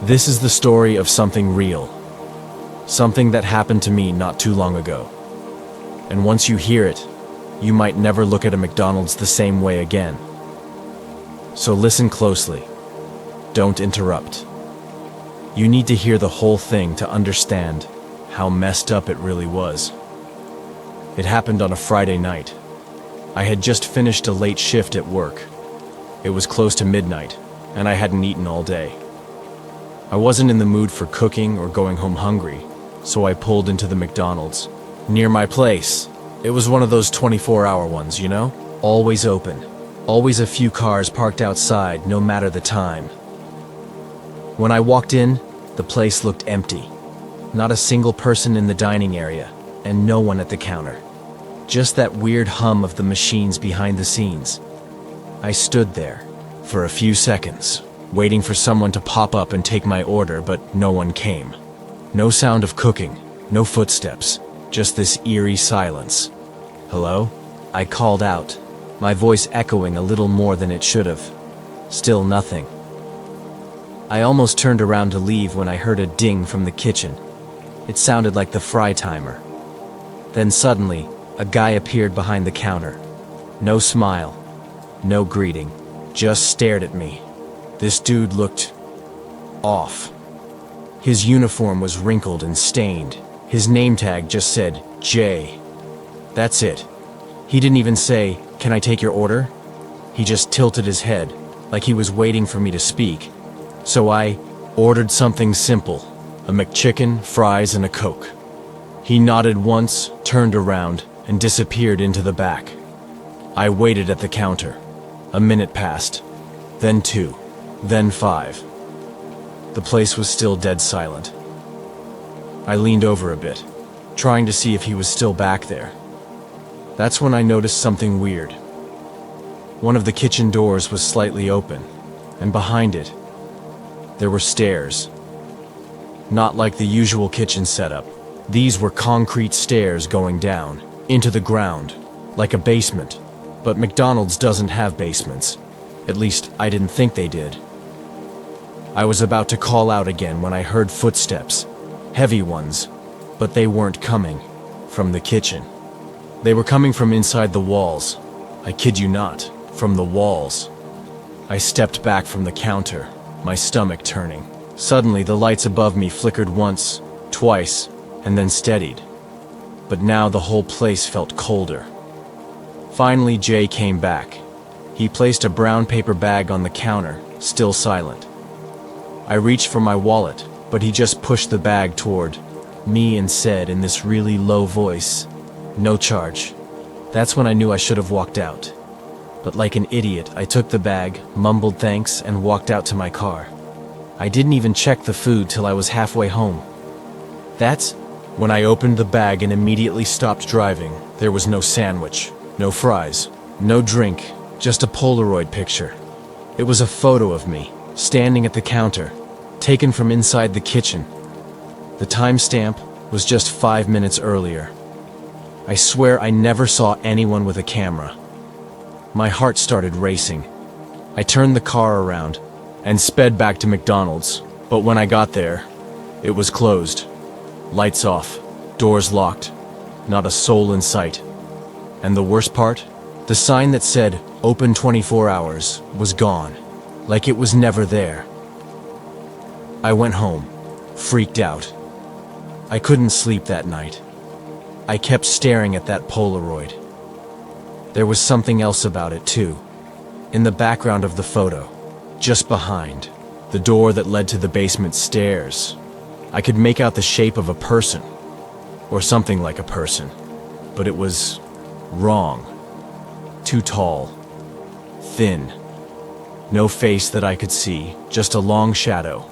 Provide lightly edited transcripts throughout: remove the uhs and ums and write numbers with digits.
This is the story of something real. Something that happened to me not too long ago. And once you hear it, you might never look at a McDonald's the same way again. So listen closely. Don't interrupt. You need to hear the whole thing to understand how messed up it really was. It happened on a Friday night. I had just finished a late shift at work. It was close to midnight, and I hadn't eaten all day. I wasn't in the mood for cooking or going home hungry, so I pulled into the McDonald's near my place. It was one of those 24-hour ones, you know? Always open. Always a few cars parked outside, no matter the time. When I walked in, the place looked empty. Not a single person in the dining area, and no one at the counter. Just that weird hum of the machines behind the scenes. I stood there for a few seconds, waiting for someone to pop up and take my order, but no one came. No sound of cooking, no footsteps, just this eerie silence. Hello? I called out, my voice echoing a little more than it should have. Still nothing. I almost turned around to leave when I heard a ding from the kitchen. It sounded like the fry timer. Then suddenly, a guy appeared behind the counter. No smile, no greeting, just stared at me. This dude looked off. His uniform was wrinkled and stained. His name tag just said J. That's it. He didn't even say, "Can I take your order?" He just tilted his head, like he was waiting for me to speak. So I ordered something simple, a McChicken, fries, and a Coke. He nodded once, turned around, and disappeared into the back. I waited at the counter. A minute passed, then 2, then 5. The place was still dead silent. I leaned over a bit, trying to see if he was still back there. That's when I noticed something weird. One of the kitchen doors was slightly open, and behind it, there were stairs. Not like the usual kitchen setup. These were concrete stairs going down, into the ground, like a basement. But McDonald's doesn't have basements. At least, I didn't think they did. I was about to call out again when I heard footsteps. Heavy ones, but they weren't coming from the kitchen. They were coming from inside the walls. I kid you not, from the walls. I stepped back from the counter, my stomach turning. Suddenly, the lights above me flickered once, twice, and then steadied. But now the whole place felt colder. Finally, Jay came back. He placed a brown paper bag on the counter, still silent. I reached for my wallet, but he just pushed the bag toward me and said in this really low voice, "No charge." That's when I knew I should have walked out. But like an idiot, I took the bag, mumbled thanks, and walked out to my car. I didn't even check the food till I was halfway home. That's when I opened the bag and immediately stopped driving. There was no sandwich, no fries, no drink, just a Polaroid picture. It was a photo of me, standing at the counter, taken from inside the kitchen. The timestamp was just 5 minutes earlier. I swear I never saw anyone with a camera. My heart started racing. I turned the car around and sped back to McDonald's, but when I got there, it was closed. Lights off, doors locked, not a soul in sight. And the worst part? The sign that said, "Open 24 hours, was gone, like it was never there. I went home, freaked out. I couldn't sleep that night. I kept staring at that Polaroid. There was something else about it too. In the background of the photo, just behind, the door that led to the basement stairs, I could make out the shape of a person, or something like a person, but it was wrong. Too tall, thin, no face that I could see, just a long shadow.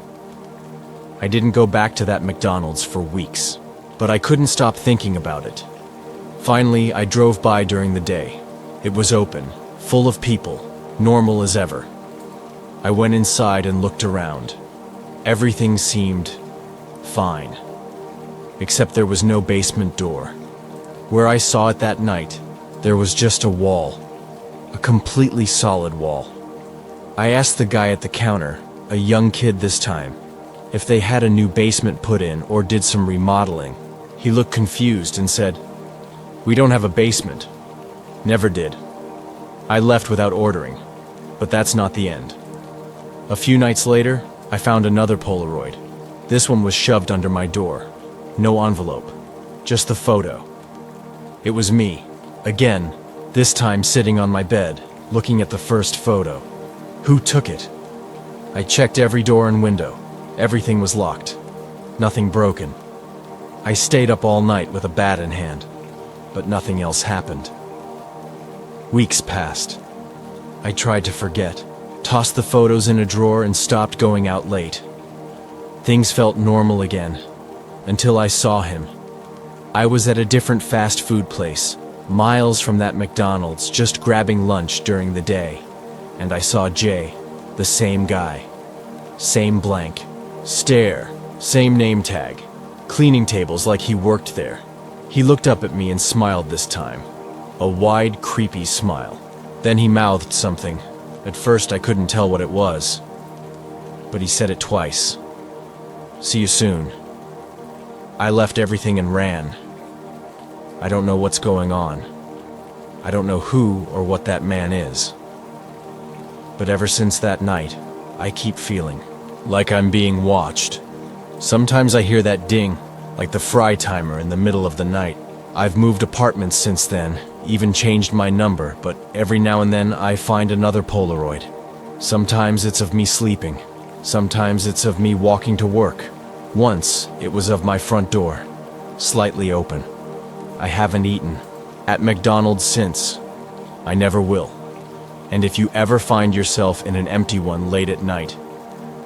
I didn't go back to that McDonald's for weeks, but I couldn't stop thinking about it. Finally, I drove by during the day. It was open, full of people, normal as ever. I went inside and looked around. Everything seemed fine, except there was no basement door. Where I saw it that night, there was just a wall, a completely solid wall. I asked the guy at the counter, a young kid this time, if they had a new basement put in or did some remodeling. He looked confused and said, "We don't have a basement. Never did." I left without ordering, but that's not the end. A few nights later, I found another Polaroid. This one was shoved under my door. No envelope, just the photo. It was me, again, this time sitting on my bed, looking at the first photo. Who took it? I checked every door and window. Everything was locked. Nothing broken. I stayed up all night with a bat in hand, but nothing else happened. Weeks passed. I tried to forget, tossed the photos in a drawer and stopped going out late. Things felt normal again, until I saw him. I was at a different fast food place, miles from that McDonald's, just grabbing lunch during the day, and I saw Jay, the same guy. Same blank stare, same name tag, cleaning tables like he worked there. He looked up at me and smiled this time. A wide, creepy smile. Then he mouthed something. At first I couldn't tell what it was, but he said it twice. "See you soon." I left everything and ran. I don't know what's going on. I don't know who or what that man is. But ever since that night, I keep feeling like I'm being watched. Sometimes I hear that ding, like the fry timer in the middle of the night. I've moved apartments since then, even changed my number, but every now and then I find another Polaroid. Sometimes it's of me sleeping. Sometimes it's of me walking to work. Once, it was of my front door, slightly open. I haven't eaten at McDonald's since. I never will. And if you ever find yourself in an empty one late at night,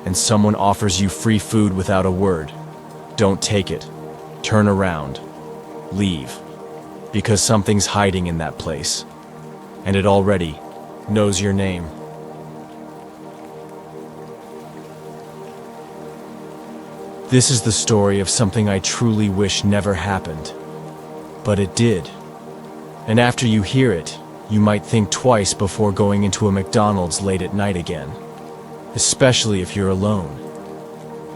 and someone offers you free food without a word, don't take it. Turn around. Leave. Because something's hiding in that place. And it already knows your name. This is the story of something I truly wish never happened. But it did. And after you hear it, you might think twice before going into a McDonald's late at night again. Especially if you're alone.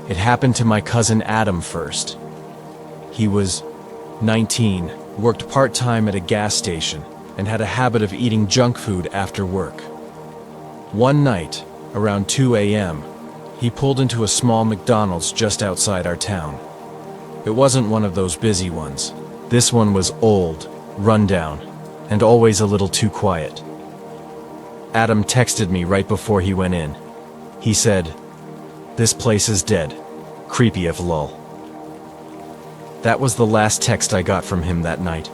It happened to my cousin Adam first. He was 19, worked part-time at a gas station, and had a habit of eating junk food after work. One night, around 2 a.m., he pulled into a small McDonald's just outside our town. It wasn't one of those busy ones. This one was old, rundown, and always a little too quiet. Adam texted me right before he went in. He said, "This place is dead. Creepy of lol." That was the last text I got from him that night.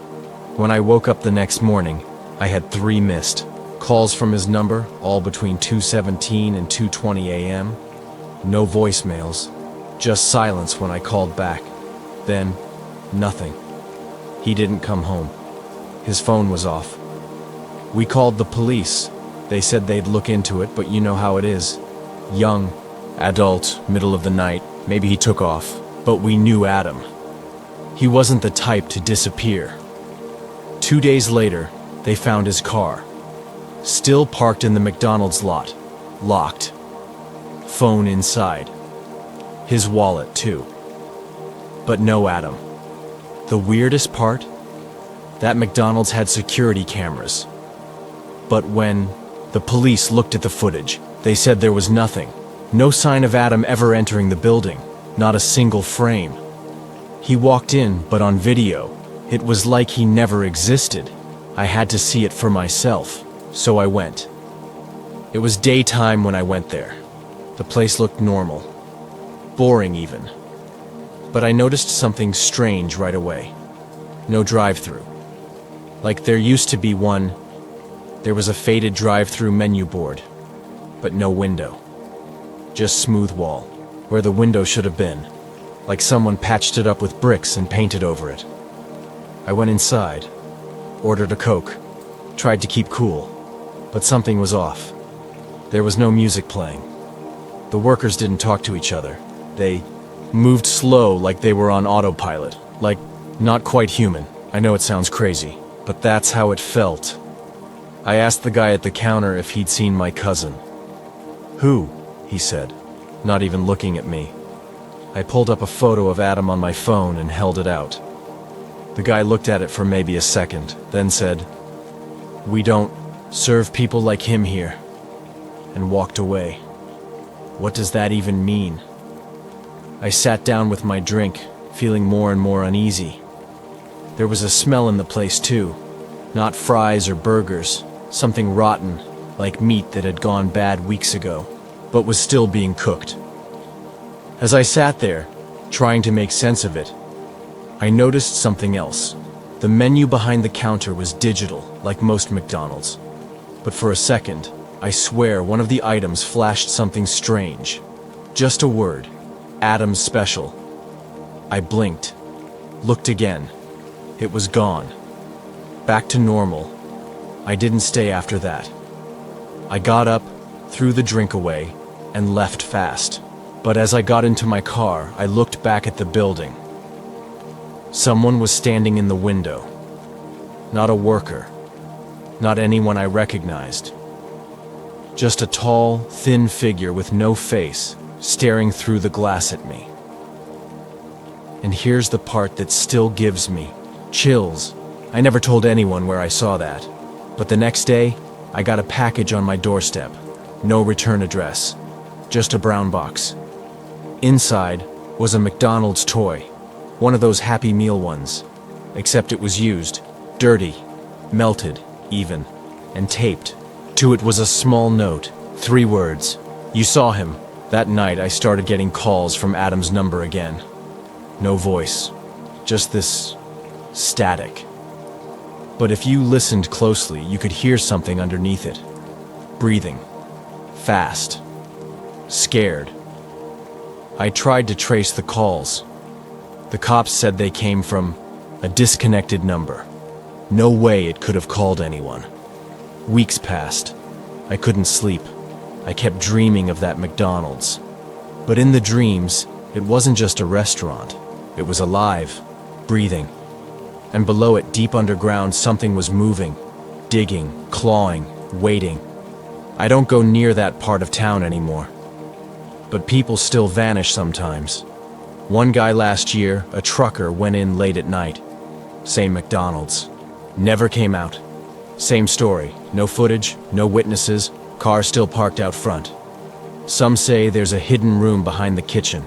When I woke up the next morning, I had 3 missed calls from his number, all between 2:17 and 2:20 a.m. No voicemails, just silence when I called back. Then, nothing. He didn't come home. His phone was off. We called the police. They said they'd look into it, but you know how it is. Young, adult, middle of the night, maybe he took off, but we knew Adam. He wasn't the type to disappear. 2 days later, they found his car, still parked in the McDonald's lot, locked. Phone inside. His wallet, too. But no Adam. The weirdest part? That McDonald's had security cameras. But when the police looked at the footage, they said there was nothing. No sign of Adam ever entering the building, not a single frame. He walked in, but on video, it was like he never existed. I had to see it for myself, so I went. It was daytime when I went there. The place looked normal. Boring even. But I noticed something strange right away. No drive-through. Like there used to be one. There was a faded drive-through menu board, but no window. Just smooth wall, where the window should have been. Like someone patched it up with bricks and painted over it. I went inside, ordered a Coke, tried to keep cool, but something was off. There was no music playing. The workers didn't talk to each other. They moved slow like they were on autopilot, like not quite human. I know it sounds crazy, but that's how it felt. I asked the guy at the counter if he'd seen my cousin. "Who?" he said, not even looking at me. I pulled up a photo of Adam on my phone and held it out. The guy looked at it for maybe a second, then said, "We don't serve people like him here," and walked away. What does that even mean? I sat down with my drink, feeling more and more uneasy. There was a smell in the place too. Not fries or burgers, something rotten, like meat that had gone bad weeks ago, but was still being cooked. As I sat there, trying to make sense of it, I noticed something else. The menu behind the counter was digital, like most McDonald's. But for a second, I swear one of the items flashed something strange. Just a word, Adam's Special. I blinked, looked again. It was gone. Back to normal. I didn't stay after that. I got up, threw the drink away, and left fast. But as I got into my car, I looked back at the building. Someone was standing in the window. Not a worker. Not anyone I recognized. Just a tall, thin figure with no face, staring through the glass at me. And here's the part that still gives me chills. I never told anyone where I saw that. But the next day, I got a package on my doorstep. No return address. Just a brown box. Inside was a McDonald's toy. One of those Happy Meal ones. Except it was used, dirty, melted, even, and taped. To it was a small note, 3 words. You saw him. That night I started getting calls from Adam's number again. No voice. Just this static. But if you listened closely, you could hear something underneath it. Breathing. Fast. Scared. I tried to trace the calls. The cops said they came from a disconnected number. No way it could have called anyone. Weeks passed. I couldn't sleep. I kept dreaming of that McDonald's. But in the dreams, it wasn't just a restaurant. It was alive, breathing. And below it, deep underground, something was moving, digging, clawing, waiting. I don't go near that part of town anymore. But people still vanish sometimes. One guy last year, a trucker, went in late at night. Same McDonald's. Never came out. Same story. No footage, no witnesses, car still parked out front. Some say there's a hidden room behind the kitchen,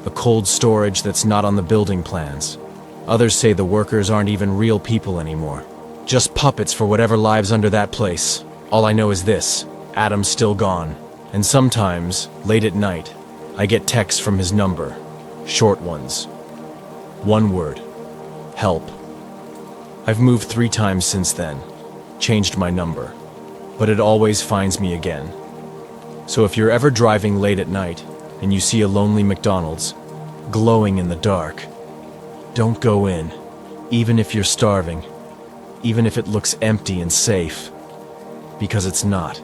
a cold storage that's not on the building plans. Others say the workers aren't even real people anymore. Just puppets for whatever lives under that place. All I know is this: Adam's still gone. And sometimes, late at night, I get texts from his number. Short ones. One word. Help. I've moved 3 times since then. Changed my number. But it always finds me again. So if you're ever driving late at night and you see a lonely McDonald's glowing in the dark, don't go in, even if you're starving, even if it looks empty and safe, because it's not.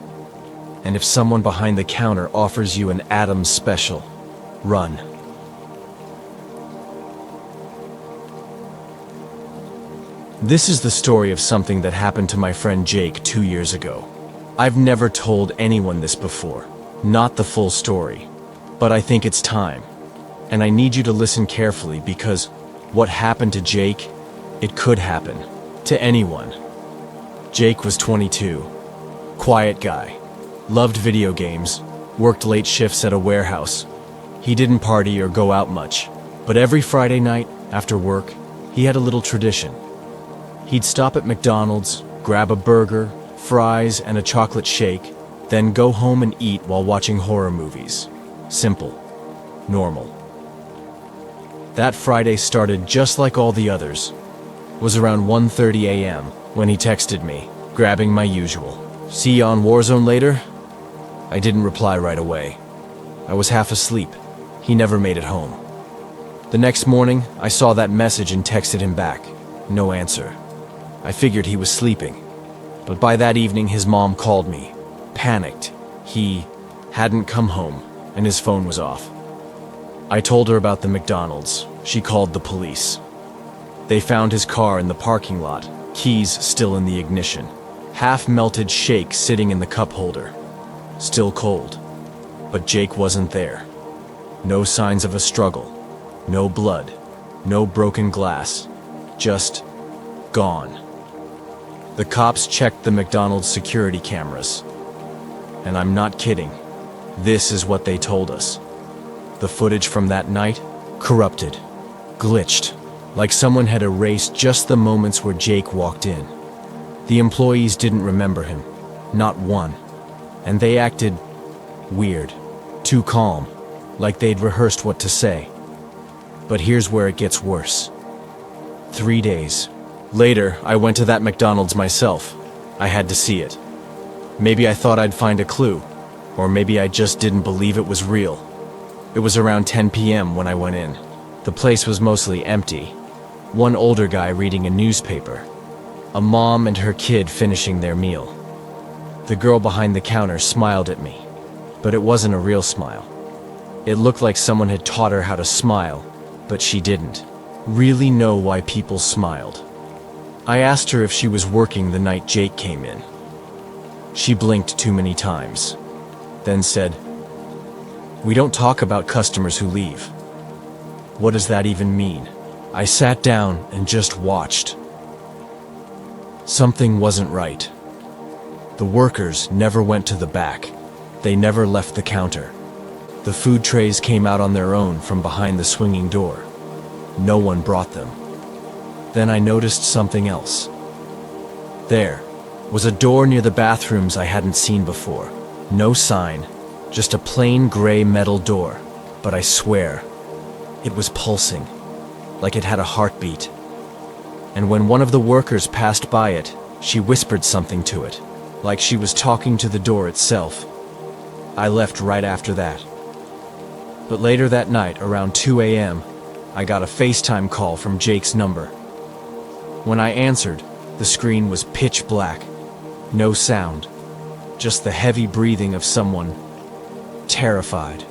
And if someone behind the counter offers you an Adam's Special, run. This is the story of something that happened to my friend Jake 2 years ago. I've never told anyone this before, not the full story, but I think it's time. And I need you to listen carefully because what happened to Jake, it could happen to anyone. Jake was 22, quiet guy, loved video games, worked late shifts at a warehouse. He didn't party or go out much, but every Friday night after work, he had a little tradition. He'd stop at McDonald's, grab a burger, fries, and a chocolate shake, then go home and eat while watching horror movies. Simple. Normal. That Friday started just like all the others. It was around 1:30 a.m. when he texted me, grabbing my usual. "See you on Warzone later?" I didn't reply right away. I was half asleep. He never made it home. The next morning, I saw that message and texted him back. No answer. I figured he was sleeping. But by that evening, his mom called me, panicked. He hadn't come home, and his phone was off. I told her about the McDonald's. She called the police. They found his car in the parking lot, keys still in the ignition, half-melted shake sitting in the cup holder. Still cold. But Jake wasn't there. No signs of a struggle. No blood, no broken glass, just gone. The cops checked the McDonald's security cameras. And I'm not kidding. This is what they told us. The footage from that night, corrupted, glitched, like someone had erased just the moments where Jake walked in. The employees didn't remember him, not one. And they acted weird, too calm, like they'd rehearsed what to say. But here's where it gets worse. 3 days later, I went to that McDonald's myself. I had to see it. Maybe I thought I'd find a clue, or maybe I just didn't believe it was real. It was around 10 p.m. when I went in. The place was mostly empty. One older guy reading a newspaper. A mom and her kid finishing their meal. The girl behind the counter smiled at me, but it wasn't a real smile. It looked like someone had taught her how to smile, but she didn't really know why people smiled. I asked her if she was working the night Jake came in. She blinked too many times, then said, "We don't talk about customers who leave." What does that even mean? I sat down and just watched. Something wasn't right. The workers never went to the back. They never left the counter. The food trays came out on their own from behind the swinging door. No one brought them. Then I noticed something else. There was a door near the bathrooms I hadn't seen before. No sign, just a plain gray metal door. But I swear, it was pulsing, like it had a heartbeat. And when one of the workers passed by it, she whispered something to it, like she was talking to the door itself. I left right after that. But later that night, around 2 a.m., I got a FaceTime call from Jake's number. When I answered, the screen was pitch black. No sound, just the heavy breathing of someone terrified.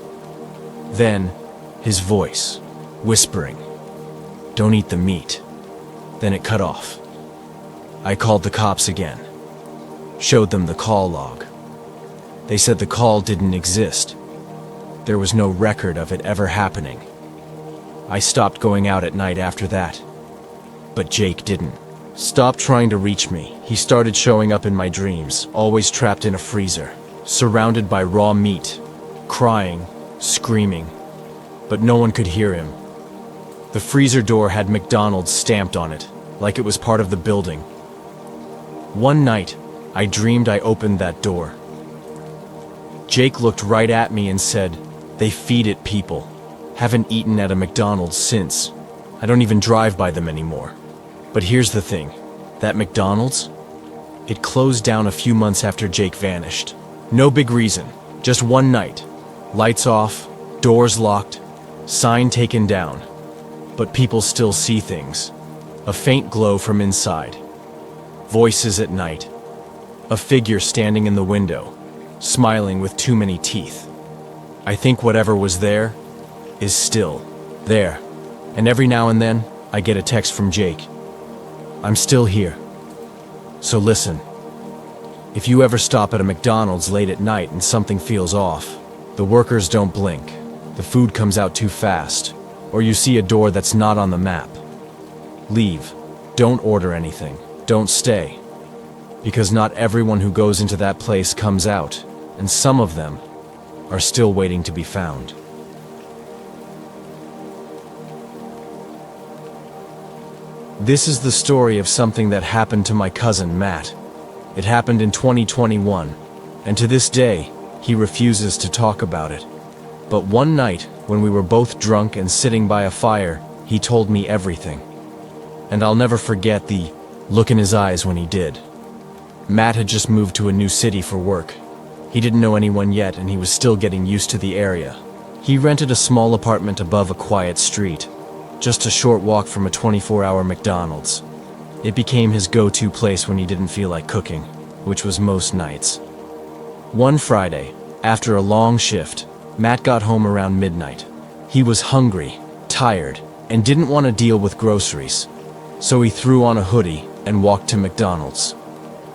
Then, his voice, whispering, "Don't eat the meat." Then it cut off. I called the cops again, showed them the call log. They said the call didn't exist. There was no record of it ever happening. I stopped going out at night after that. But Jake didn't stop trying to reach me. He started showing up in my dreams, always trapped in a freezer, surrounded by raw meat, crying, screaming. But no one could hear him. The freezer door had McDonald's stamped on it, like it was part of the building. One night, I dreamed I opened that door. Jake looked right at me and said, "They feed it people. Haven't eaten at a McDonald's since. I don't even drive by them anymore." But here's the thing, that McDonald's? It closed down a few months after Jake vanished. No big reason, just one night. Lights off, doors locked, sign taken down. But people still see things. A faint glow from inside. Voices at night. A figure standing in the window, smiling with too many teeth. I think whatever was there is still there. And every now and then, I get a text from Jake. "I'm still here." So listen, if you ever stop at a McDonald's late at night and something feels off, the workers don't blink, the food comes out too fast, or you see a door that's not on the map, leave. Don't order anything. Don't stay. Because not everyone who goes into that place comes out, and some of them are still waiting to be found. This is the story of something that happened to my cousin Matt. It happened in 2021, and to this day, he refuses to talk about it. But one night, when we were both drunk and sitting by a fire, he told me everything. And I'll never forget the look in his eyes when he did. Matt had just moved to a new city for work. He didn't know anyone yet, and he was still getting used to the area. He rented a small apartment above a quiet street, just a short walk from a 24-hour McDonald's. It became his go-to place when he didn't feel like cooking, which was most nights. One Friday, after a long shift, Matt got home around midnight. He was hungry, tired, and didn't want to deal with groceries. So he threw on a hoodie and walked to McDonald's.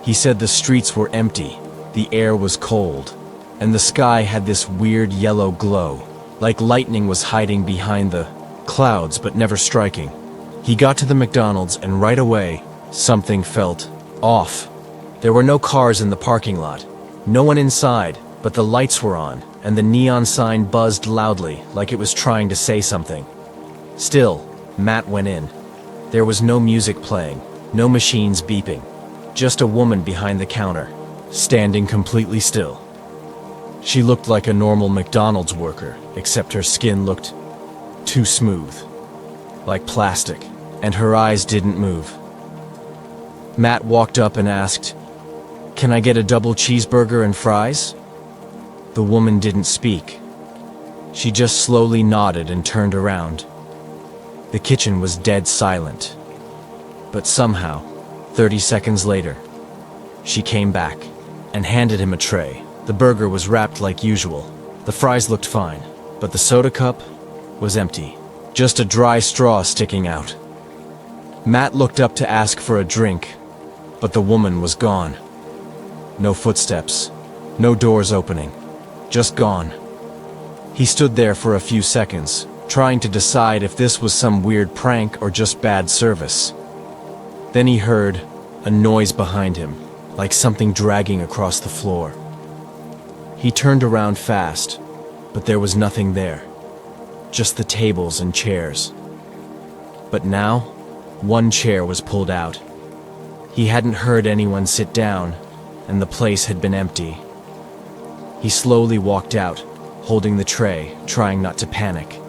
He said the streets were empty, the air was cold, and the sky had this weird yellow glow, like lightning was hiding behind the Clouds, but never striking. He got to the McDonald's and right away, something felt off. There were no cars in the parking lot. No one inside, but the lights were on, and the neon sign buzzed loudly, like it was trying to say something. Still, Matt went in. There was no music playing, no machines beeping. Just a woman behind the counter, standing completely still. She looked like a normal McDonald's worker, except her skin looked too smooth, like plastic, and her eyes didn't move. Matt walked up and asked, "Can I get a double cheeseburger and fries?" The woman didn't speak. She just slowly nodded and turned around. The kitchen was dead silent. But somehow, 30 seconds later, she came back and handed him a tray. The burger was wrapped like usual. The fries looked fine, but the soda cup was empty. Just a dry straw sticking out. Matt looked up to ask for a drink, but the woman was gone. No footsteps, no doors opening, just gone. He stood there for a few seconds, trying to decide if this was some weird prank or just bad service. Then he heard a noise behind him, like something dragging across the floor. He turned around fast, but there was nothing there, just the tables and chairs. But now, one chair was pulled out. He hadn't heard anyone sit down, and the place had been empty. He slowly walked out, holding the tray, trying not to panic.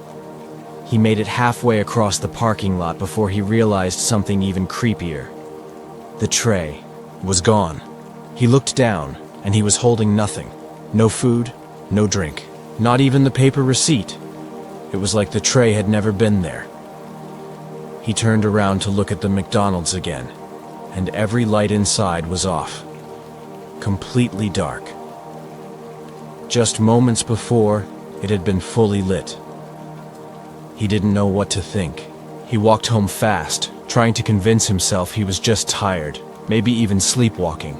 He made it halfway across the parking lot before he realized something even creepier. The tray was gone. He looked down, and he was holding nothing. No food, no drink, not even the paper receipt. It was like the tray had never been there. He turned around to look at the McDonald's again, and every light inside was off. Completely dark. Just moments before, it had been fully lit. He didn't know what to think. He walked home fast, trying to convince himself he was just tired, maybe even sleepwalking.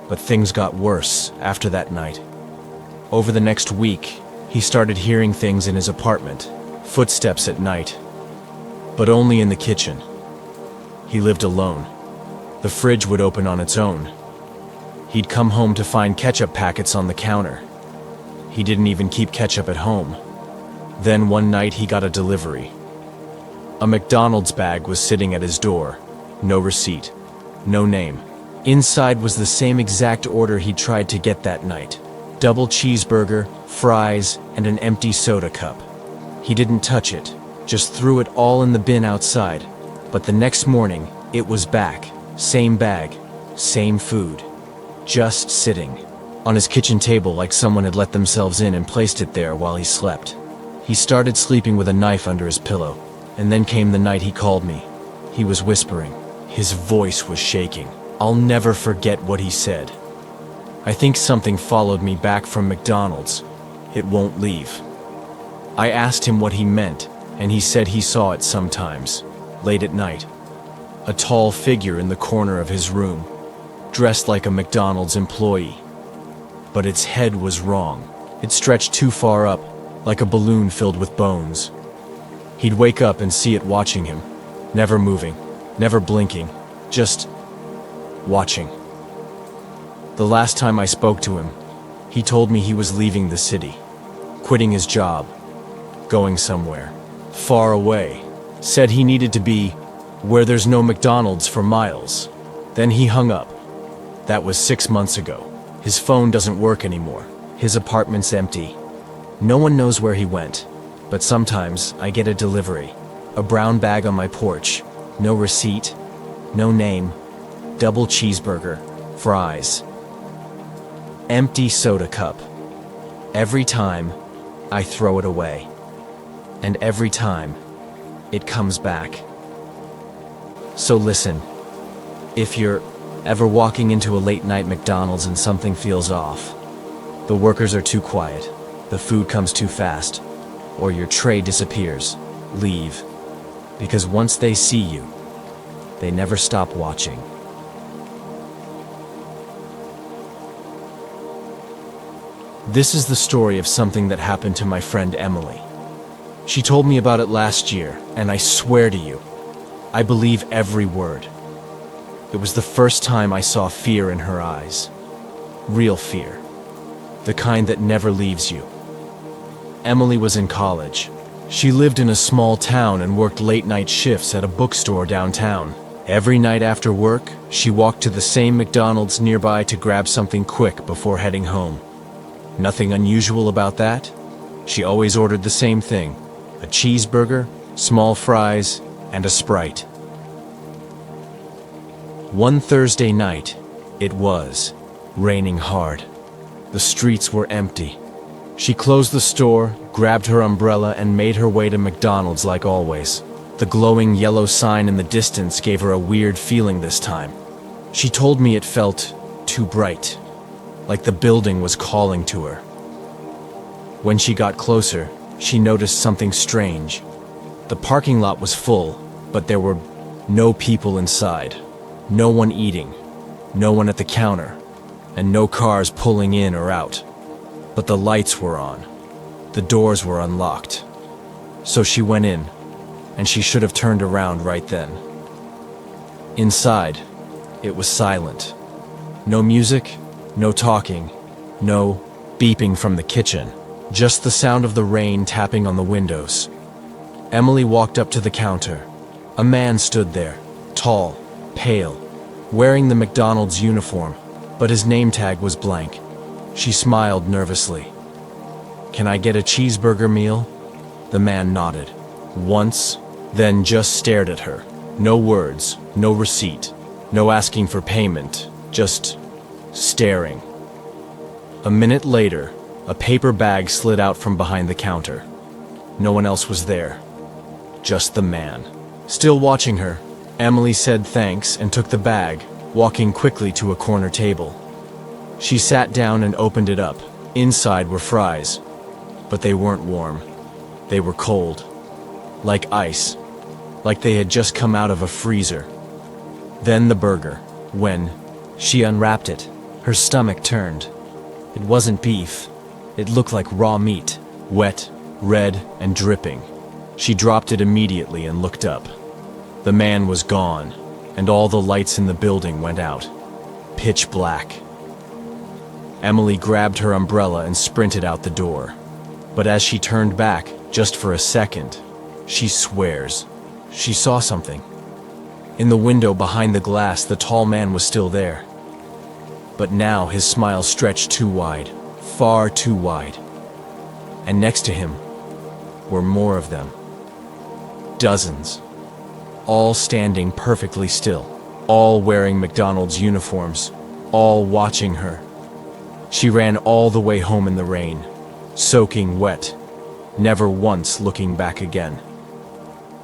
But things got worse after that night. Over the next week, he started hearing things in his apartment, footsteps at night, but only in the kitchen. He lived alone. The fridge would open on its own. He'd come home to find ketchup packets on the counter. He didn't even keep ketchup at home. Then one night he got a delivery. A McDonald's bag was sitting at his door. No receipt, no name. Inside was the same exact order he tried to get that night. Double cheeseburger, fries, and an empty soda cup. He didn't touch it, just threw it all in the bin outside. But the next morning, it was back. Same bag, same food. Just sitting on his kitchen table like someone had let themselves in and placed it there while he slept. He started sleeping with a knife under his pillow, and then came the night he called me. He was whispering. His voice was shaking. I'll never forget what he said. I think something followed me back from McDonald's. It won't leave. I asked him what he meant, and he said he saw it sometimes, late at night. A tall figure in the corner of his room, dressed like a McDonald's employee. But its head was wrong. It stretched too far up, like a balloon filled with bones. He'd wake up and see it watching him, never moving, never blinking, just watching. The last time I spoke to him, he told me he was leaving the city, quitting his job, going somewhere, far away. Said he needed to be where there's no McDonald's for miles. Then he hung up. That was 6 months ago. His phone doesn't work anymore. His apartment's empty. No one knows where he went, but sometimes I get a delivery. A brown bag on my porch. No receipt, no name. Double cheeseburger, fries. Empty soda cup. Every time, I throw it away. And every time, it comes back. So listen, if you're ever walking into a late-night McDonald's and something feels off, the workers are too quiet, the food comes too fast, or your tray disappears, leave. Because once they see you, they never stop watching. This is the story of something that happened to my friend Emily. She told me about it last year, and I swear to you, I believe every word. It was the first time I saw fear in her eyes. Real fear. The kind that never leaves you. Emily was in college. She lived in a small town and worked late-night shifts at a bookstore downtown. Every night after work, she walked to the same McDonald's nearby to grab something quick before heading home. Nothing unusual about that. She always ordered the same thing: a cheeseburger, small fries, and a Sprite. One Thursday night, it was raining hard. The streets were empty. She closed the store, grabbed her umbrella, and made her way to McDonald's like always. The glowing yellow sign in the distance gave her a weird feeling this time. She told me it felt too bright, like the building was calling to her. When she got closer, she noticed something strange. The parking lot was full, but there were no people inside. No one eating, no one at the counter, and no cars pulling in or out. But the lights were on. The doors were unlocked. So she went in, and she should have turned around right then. Inside, it was silent. No music, no talking, no beeping from the kitchen. Just the sound of the rain tapping on the windows. Emily walked up to the counter. A man stood there, tall, pale, wearing the McDonald's uniform, but his name tag was blank. She smiled nervously. "Can I get a cheeseburger meal?" The man nodded. Once, then just stared at her. No words, no receipt, no asking for payment, just staring. A minute later, a paper bag slid out from behind the counter. No one else was there. Just the man. Still watching her, Emily said thanks and took the bag, walking quickly to a corner table. She sat down and opened it up. Inside were fries, but they weren't warm. They were cold, like ice, like they had just come out of a freezer. Then the burger. When she unwrapped it, her stomach turned. It wasn't beef. It looked like raw meat, wet, red, and dripping. She dropped it immediately and looked up. The man was gone, and all the lights in the building went out. Pitch black. Emily grabbed her umbrella and sprinted out the door. But as she turned back, just for a second, she swears she saw something. In the window behind the glass, the tall man was still there. But now his smile stretched too wide, far too wide. And next to him were more of them. Dozens. All standing perfectly still, all wearing McDonald's uniforms, all watching her. She ran all the way home in the rain, soaking wet, never once looking back again.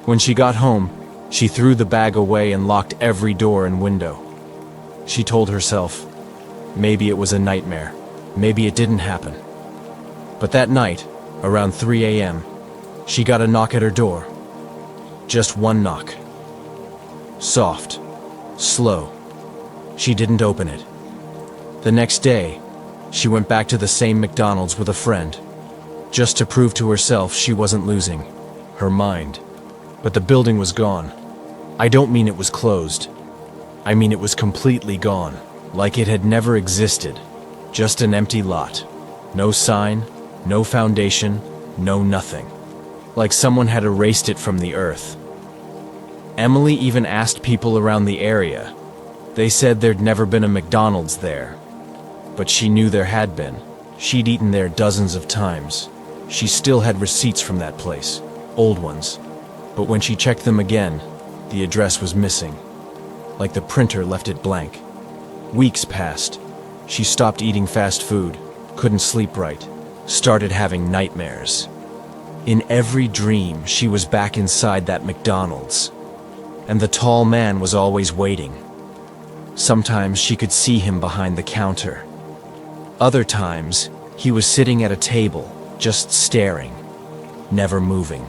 When she got home, she threw the bag away and locked every door and window. She told herself, maybe it was a nightmare, maybe it didn't happen. But that night, around 3 a.m., she got a knock at her door. Just one knock. Soft, slow. She didn't open it. The next day, she went back to the same McDonald's with a friend, just to prove to herself she wasn't losing her mind. But the building was gone. I don't mean it was closed. I mean it was completely gone, like it had never existed. Just an empty lot. No sign, no foundation, no nothing. Like someone had erased it from the earth. Emily even asked people around the area. They said there'd never been a McDonald's there. But she knew there had been. She'd eaten there dozens of times. She still had receipts from that place, old ones. But when she checked them again, the address was missing. Like the printer left it blank. Weeks passed. She stopped eating fast food, couldn't sleep right, started having nightmares. In every dream, she was back inside that McDonald's. And the tall man was always waiting. Sometimes she could see him behind the counter. Other times, he was sitting at a table, just staring, never moving.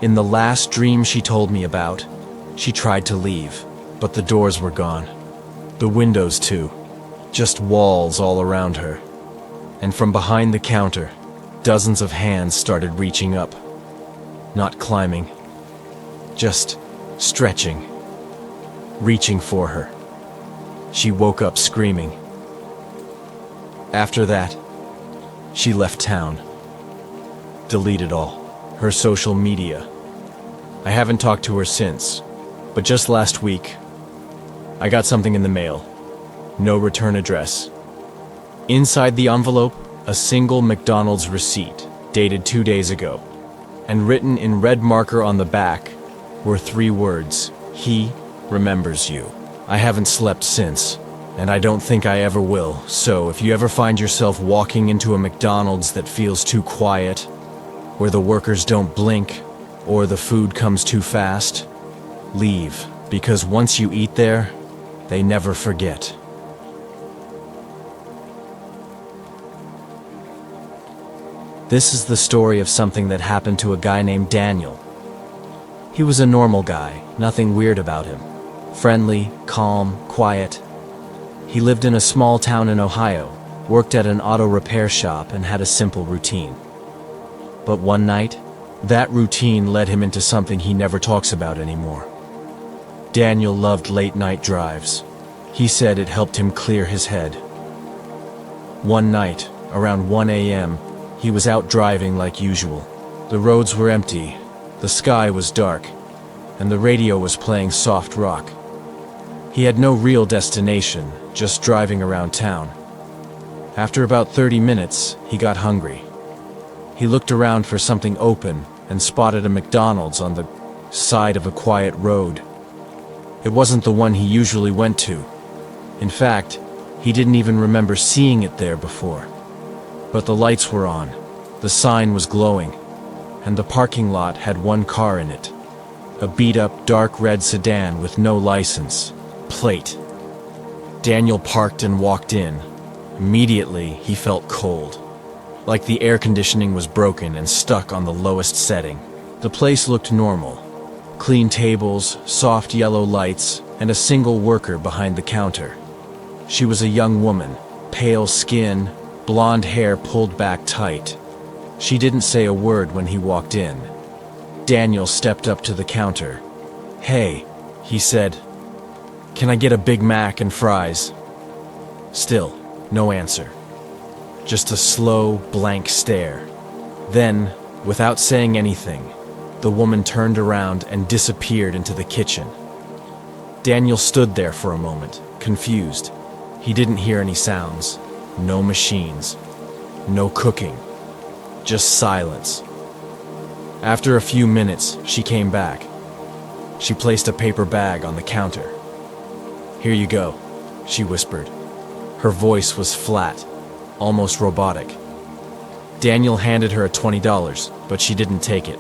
In the last dream she told me about, she tried to leave, but the doors were gone. The windows too, just walls all around her. And from behind the counter, dozens of hands started reaching up, Not climbing, just stretching, reaching for her. She woke up screaming. After that, she left town. Deleted all her social media. I haven't talked to her since, but just last week, I got something in the mail. No return address. Inside the envelope, a single McDonald's receipt, dated 2 days ago, and written in red marker on the back were 3 words: "He remembers you." I haven't slept since, and I don't think I ever will, so if you ever find yourself walking into a McDonald's that feels too quiet, where the workers don't blink, or the food comes too fast, leave, because once you eat there, they never forget. This is the story of something that happened to a guy named Daniel. He was a normal guy, nothing weird about him. Friendly, calm, quiet. He lived in a small town in Ohio, worked at an auto repair shop, and had a simple routine. But one night, that routine led him into something he never talks about anymore. Daniel loved late-night drives. He said it helped him clear his head. One night, around 1 a.m., he was out driving like usual. The roads were empty, the sky was dark, and the radio was playing soft rock. He had no real destination, just driving around town. After about 30 minutes, he got hungry. He looked around for something open and spotted a McDonald's on the side of a quiet road. It wasn't the one he usually went to. In fact, he didn't even remember seeing it there before. But the lights were on, the sign was glowing, and the parking lot had one car in it. A beat-up dark red sedan with no license plate. Daniel parked and walked in. Immediately, he felt cold, like the air conditioning was broken and stuck on the lowest setting. The place looked normal. Clean tables, soft yellow lights, and a single worker behind the counter. She was a young woman, pale skin, blonde hair pulled back tight. She didn't say a word when he walked in. Daniel stepped up to the counter. "Hey," he said. "Can I get a Big Mac and fries?" Still, no answer. Just a slow, blank stare. Then, without saying anything, the woman turned around and disappeared into the kitchen. Daniel stood there for a moment, confused. He didn't hear any sounds. No machines. No cooking. Just silence. After a few minutes, she came back. She placed a paper bag on the counter. "Here you go," she whispered. Her voice was flat, almost robotic. Daniel handed her $20, but she didn't take it.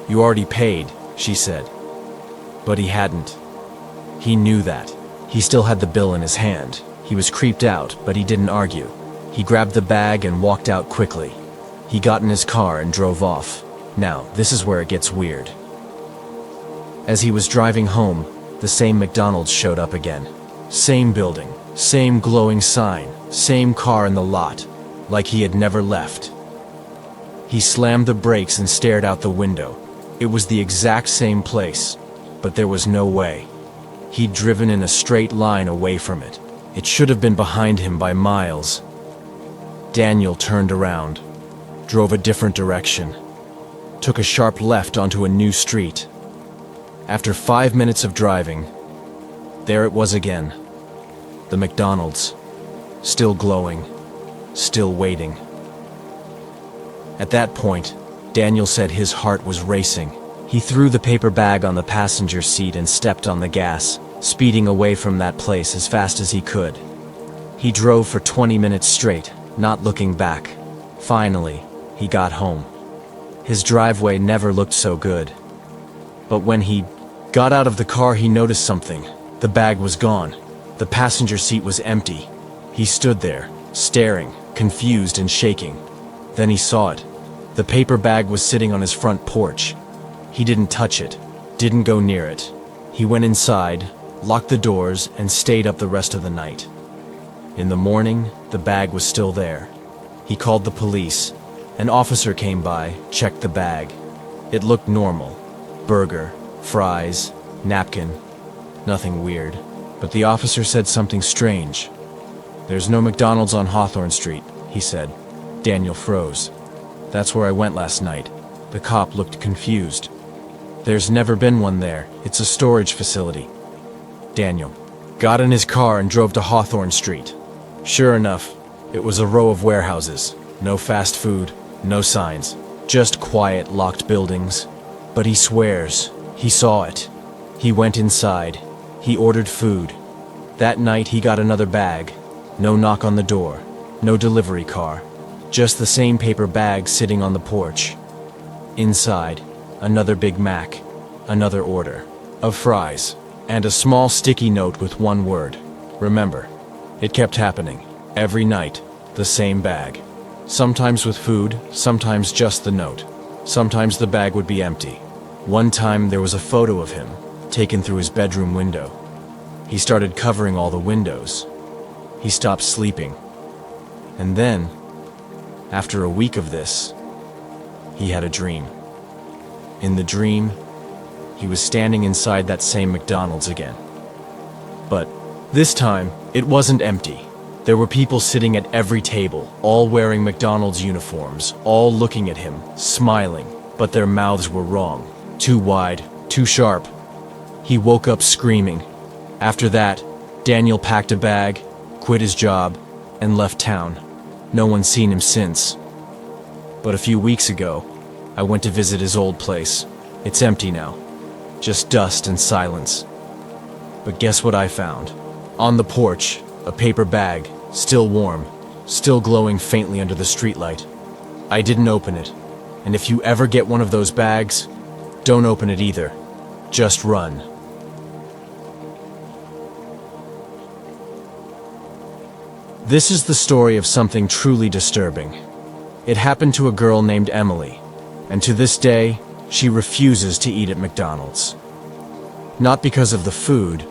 "You already paid," she said. But he hadn't. He knew that. He still had the bill in his hand. He was creeped out, but he didn't argue. He grabbed the bag and walked out quickly. He got in his car and drove off. Now, this is where it gets weird. As he was driving home, the same McDonald's showed up again. Same building, same glowing sign, same car in the lot, like he had never left. He slammed the brakes and stared out the window. It was the exact same place, but there was no way. He'd driven in a straight line away from it. It should have been behind him by miles. Daniel turned around, drove a different direction, took a sharp left onto a new street. After 5 minutes of driving, there it was again. The McDonald's, still glowing, still waiting. At that point, Daniel said his heart was racing. He threw the paper bag on the passenger seat and stepped on the gas, speeding away from that place as fast as he could. He drove for 20 minutes straight, not looking back. Finally, he got home. His driveway never looked so good. But when he got out of the car, he noticed something. The bag was gone. The passenger seat was empty. He stood there, staring, confused and shaking. Then he saw it. The paper bag was sitting on his front porch. He didn't touch it, didn't go near it. He went inside, locked the doors, and stayed up the rest of the night. In the morning, the bag was still there. He called the police. An officer came by, checked the bag. It looked normal. Burger, fries, napkin, nothing weird. But the officer said something strange. "There's no McDonald's on Hawthorne Street," he said. Daniel froze. "That's where I went last night." The cop looked confused. "There's never been one there. It's a storage facility." Daniel got in his car and drove to Hawthorne Street. Sure enough, it was a row of warehouses. No fast food, no signs. Just quiet, locked buildings. But he swears he saw it. He went inside. He ordered food. That night he got another bag. No knock on the door. No delivery car. Just the same paper bag sitting on the porch. Inside, another Big Mac. Another order of fries. And a small sticky note with one word: remember. It kept happening. Every night, the same bag. Sometimes with food, sometimes just the note. Sometimes the bag would be empty. One time there was a photo of him, taken through his bedroom window. He started covering all the windows. He stopped sleeping. And then, after a week of this, he had a dream. In the dream, he was standing inside that same McDonald's again. But this time, it wasn't empty. There were people sitting at every table, all wearing McDonald's uniforms, all looking at him, smiling, but their mouths were wrong. Too wide, too sharp. He woke up screaming. After that, Daniel packed a bag, quit his job, and left town. No one's seen him since. But a few weeks ago, I went to visit his old place. It's empty now. Just dust and silence. But guess what I found? On the porch, a paper bag, still warm, still glowing faintly under the streetlight. I didn't open it. And if you ever get one of those bags, don't open it either. Just run. This is the story of something truly disturbing. It happened to a girl named Emily, and to this day, she refuses to eat at McDonald's. Not because of the food,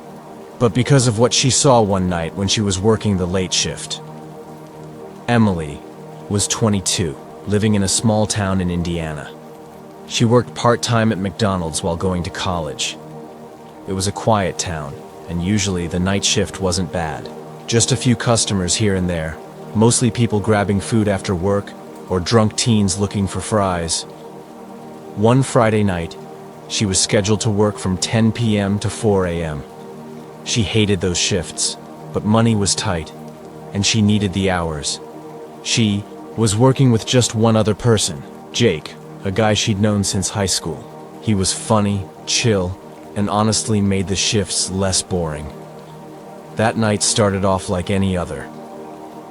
but because of what she saw one night when she was working the late shift. Emily was 22, living in a small town in Indiana. She worked part-time at McDonald's while going to college. It was a quiet town, and usually the night shift wasn't bad. Just a few customers here and there, mostly people grabbing food after work or drunk teens looking for fries. One Friday night, she was scheduled to work from 10 p.m. to 4 a.m. She hated those shifts, but money was tight, and she needed the hours. She was working with just one other person, Jake, a guy she'd known since high school. He was funny, chill, and honestly made the shifts less boring. That night started off like any other.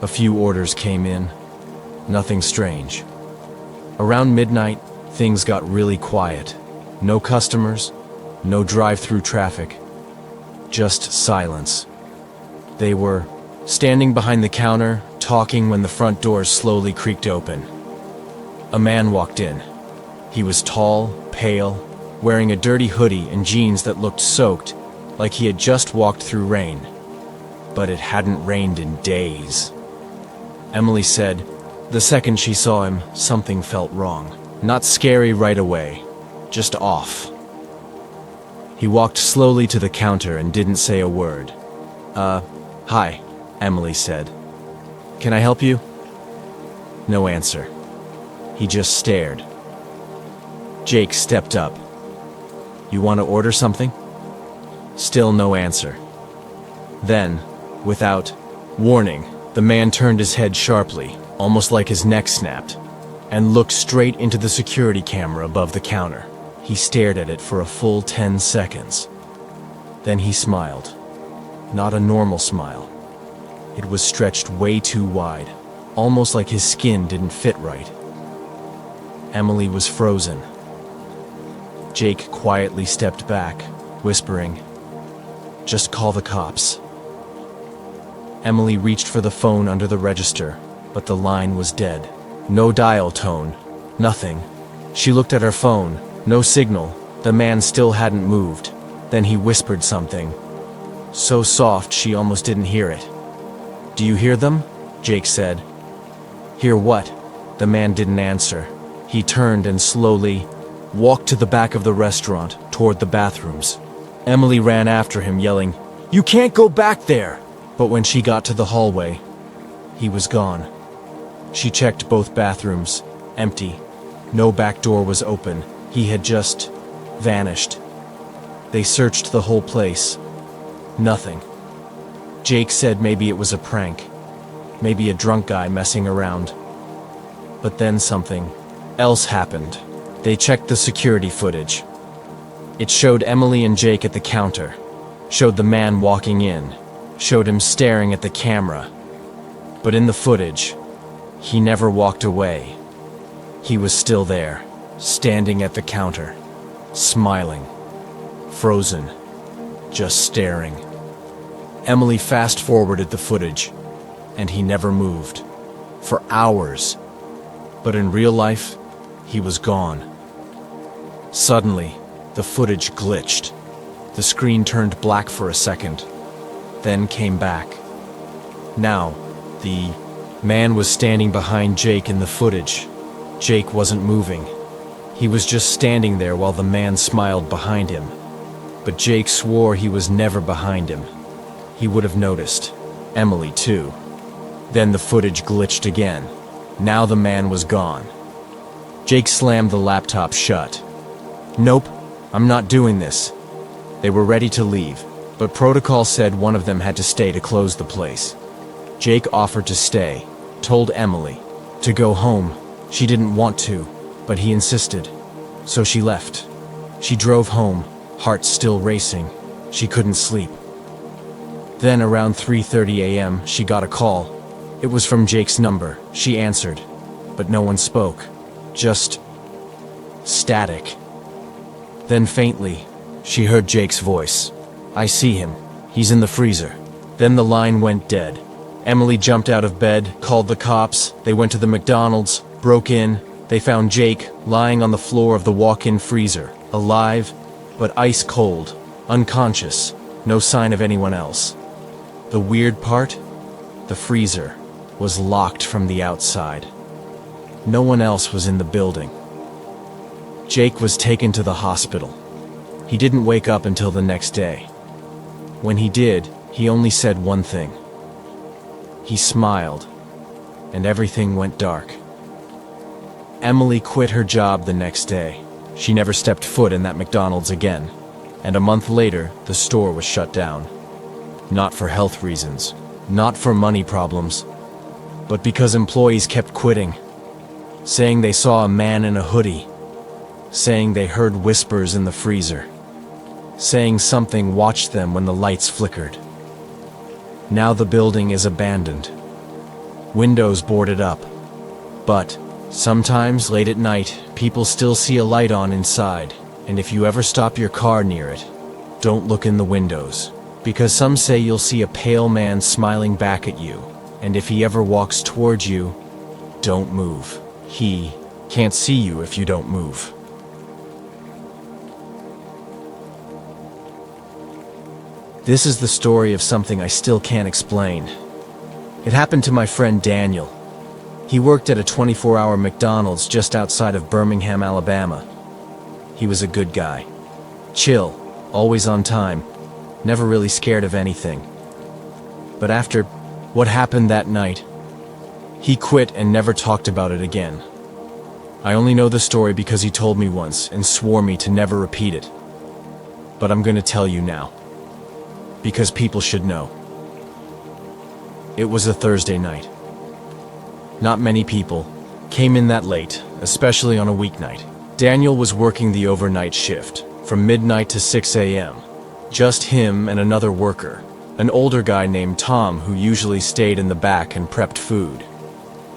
A few orders came in. Nothing strange. Around midnight, things got really quiet. No customers, no drive-through traffic. Just silence. They were standing behind the counter, talking when the front doors slowly creaked open. A man walked in. He was tall, pale, wearing a dirty hoodie and jeans that looked soaked, like he had just walked through rain. But it hadn't rained in days. Emily said, the second she saw him, something felt wrong. Not scary right away, just off. He walked slowly to the counter and didn't say a word. Hi, Emily said. Can I help you? No answer. He just stared. Jake stepped up. You want to order something? Still no answer. Then, without warning, the man turned his head sharply, almost like his neck snapped, and looked straight into the security camera above the counter. He stared at it for a full 10 seconds. Then he smiled. Not a normal smile. It was stretched way too wide, almost like his skin didn't fit right. Emily was frozen. Jake quietly stepped back, whispering, "Just call the cops." Emily reached for the phone under the register, but the line was dead. No dial tone, nothing. She looked at her phone, no signal. The man still hadn't moved. Then he whispered something, so soft she almost didn't hear it. "Do you hear them?" Jake said. "Hear what?" The man didn't answer. He turned and slowly walked to the back of the restaurant, toward the bathrooms. Emily ran after him, yelling, "You can't go back there!" But when she got to the hallway, he was gone. She checked both bathrooms, empty. No back door was open. He had just vanished. They searched the whole place. Nothing. Jake said maybe it was a prank. Maybe a drunk guy messing around. But then something else happened. They checked the security footage. It showed Emily and Jake at the counter, showed the man walking in, showed him staring at the camera. But in the footage, he never walked away. He was still there, standing at the counter, smiling, frozen, just staring. Emily fast-forwarded the footage, and he never moved, for hours. But in real life, he was gone. Suddenly, the footage glitched. The screen turned black for a second, then came back. Now, the man was standing behind Jake in the footage. Jake wasn't moving. He was just standing there while the man smiled behind him. But Jake swore he was never behind him. He would have noticed. Emily, too. Then the footage glitched again. Now the man was gone. Jake slammed the laptop shut. "Nope, I'm not doing this." They were ready to leave, but protocol said one of them had to stay to close the place. Jake offered to stay, told Emily to go home. She didn't want to, but he insisted. So she left. She drove home, heart still racing. She couldn't sleep. Then around 3:30 a.m. she got a call. It was from Jake's number. She answered, but no one spoke. Just static. Then faintly, she heard Jake's voice. "I see him. He's in the freezer." Then the line went dead. Emily jumped out of bed, called the cops. They went to the McDonald's, broke in. They found Jake lying on the floor of the walk-in freezer, alive, but ice cold, unconscious, no sign of anyone else. The weird part? The freezer was locked from the outside. No one else was in the building. Jake was taken to the hospital. He didn't wake up until the next day. When he did, he only said one thing. He smiled, and everything went dark. Emily quit her job the next day. She never stepped foot in that McDonald's again, and a month later, the store was shut down. Not for health reasons, not for money problems, but because employees kept quitting, saying they saw a man in a hoodie, saying they heard whispers in the freezer, saying something watched them when the lights flickered. Now the building is abandoned. Windows boarded up. But sometimes late at night, people still see a light on inside, and if you ever stop your car near it, don't look in the windows, because some say you'll see a pale man smiling back at you, and if he ever walks towards you, don't move. He can't see you if you don't move. This is the story of something I still can't explain. It happened to my friend Daniel. He worked at a 24-hour McDonald's just outside of Birmingham, Alabama. He was a good guy. Chill, always on time, never really scared of anything. But after what happened that night, he quit and never talked about it again. I only know the story because he told me once and swore me to never repeat it. But I'm gonna tell you now, because people should know. It was a Thursday night. Not many people came in that late, especially on a weeknight. Daniel was working the overnight shift, from midnight to 6 a.m. Just him and another worker, an older guy named Tom who usually stayed in the back and prepped food.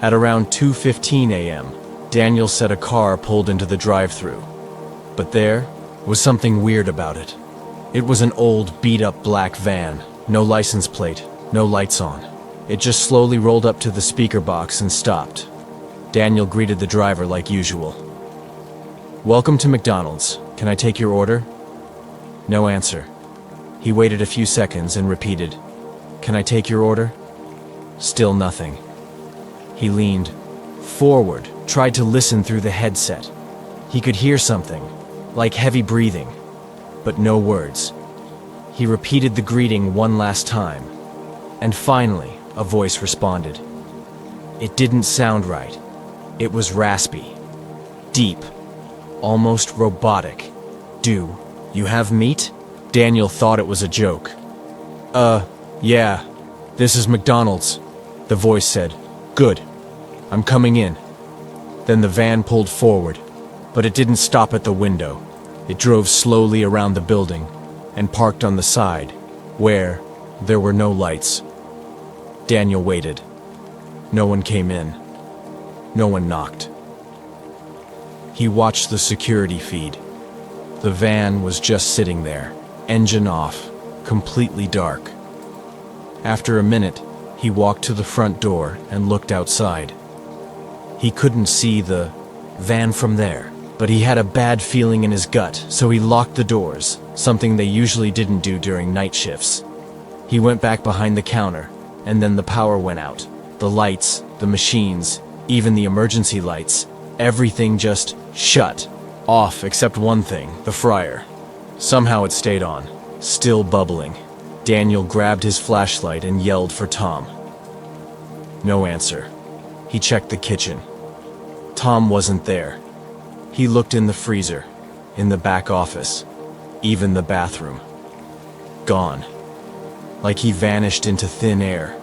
At around 2:15 a.m., Daniel said a car pulled into the drive-thru. But there was something weird about it. It was an old, beat-up black van, no license plate, no lights on. It just slowly rolled up to the speaker box and stopped. Daniel greeted the driver like usual. "Welcome to McDonald's. Can I take your order?" No answer. He waited a few seconds and repeated, "Can I take your order?" Still nothing. He leaned forward, tried to listen through the headset. He could hear something, like heavy breathing, but no words. He repeated the greeting one last time, and finally, a voice responded. It didn't sound right. It was raspy, deep, almost robotic. "Do you have meat?" Daniel thought it was a joke. Yeah, this is McDonald's," the voice said. "Good, I'm coming in." Then the van pulled forward, but it didn't stop at the window. It drove slowly around the building and parked on the side, where there were no lights. Daniel waited. No one came in. No one knocked. He watched the security feed. The van was just sitting there, engine off, completely dark. After a minute, he walked to the front door and looked outside. He couldn't see the van from there, but he had a bad feeling in his gut, so he locked the doors, something they usually didn't do during night shifts. He went back behind the counter, and then the power went out. The lights, the machines, even the emergency lights, everything just shut off except one thing, the fryer. Somehow it stayed on, still bubbling. Daniel grabbed his flashlight and yelled for Tom. No answer. He checked the kitchen. Tom wasn't there. He looked in the freezer, in the back office, even the bathroom. Gone. Like he vanished into thin air.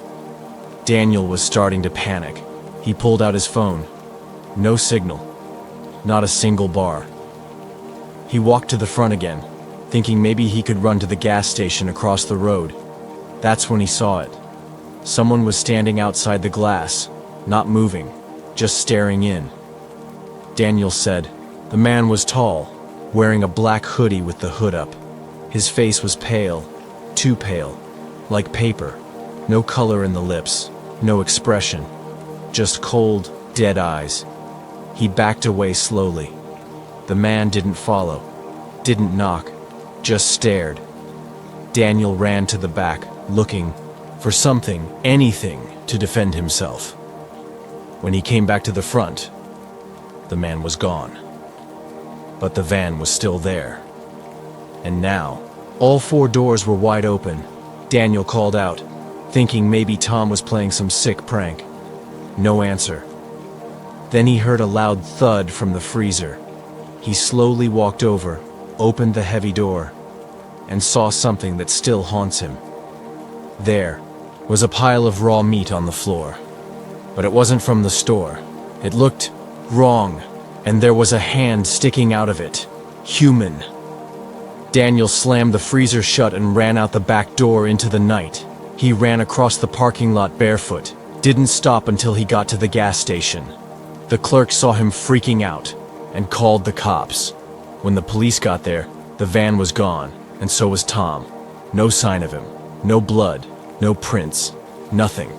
Daniel was starting to panic. He pulled out his phone. No signal. Not a single bar. He walked to the front again, thinking maybe he could run to the gas station across the road. That's when he saw it. Someone was standing outside the glass, not moving, just staring in. Daniel said. The man was tall, wearing a black hoodie with the hood up. His face was pale, too pale, like paper. No color in the lips, no expression, just cold, dead eyes. He backed away slowly. The man didn't follow, didn't knock, just stared. Daniel ran to the back, looking for something, anything, to defend himself. When he came back to the front, the man was gone. But the van was still there. And now, all four doors were wide open. Daniel called out, thinking maybe Tom was playing some sick prank. No answer. Then he heard a loud thud from the freezer. He slowly walked over, opened the heavy door, and saw something that still haunts him. There was a pile of raw meat on the floor. But it wasn't from the store. It looked wrong, and there was a hand sticking out of it. Human. Daniel slammed the freezer shut and ran out the back door into the night. He ran across the parking lot barefoot, didn't stop until he got to the gas station. The clerk saw him freaking out and called the cops. When the police got there, the van was gone, and so was Tom. No sign of him, no blood, no prints, nothing.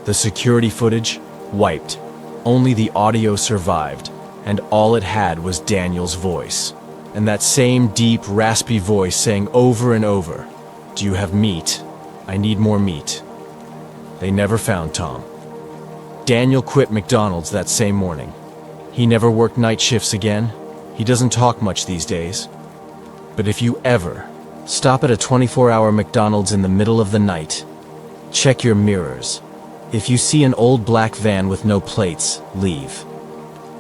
The security footage, wiped. Only the audio survived, and all it had was Daniel's voice. And that same deep, raspy voice saying over and over, "Do you have meat? I need more meat." They never found Tom. Daniel quit McDonald's that same morning. He never worked night shifts again. He doesn't talk much these days. But if you ever stop at a 24-hour McDonald's in the middle of the night, check your mirrors. If you see an old black van with no plates, leave.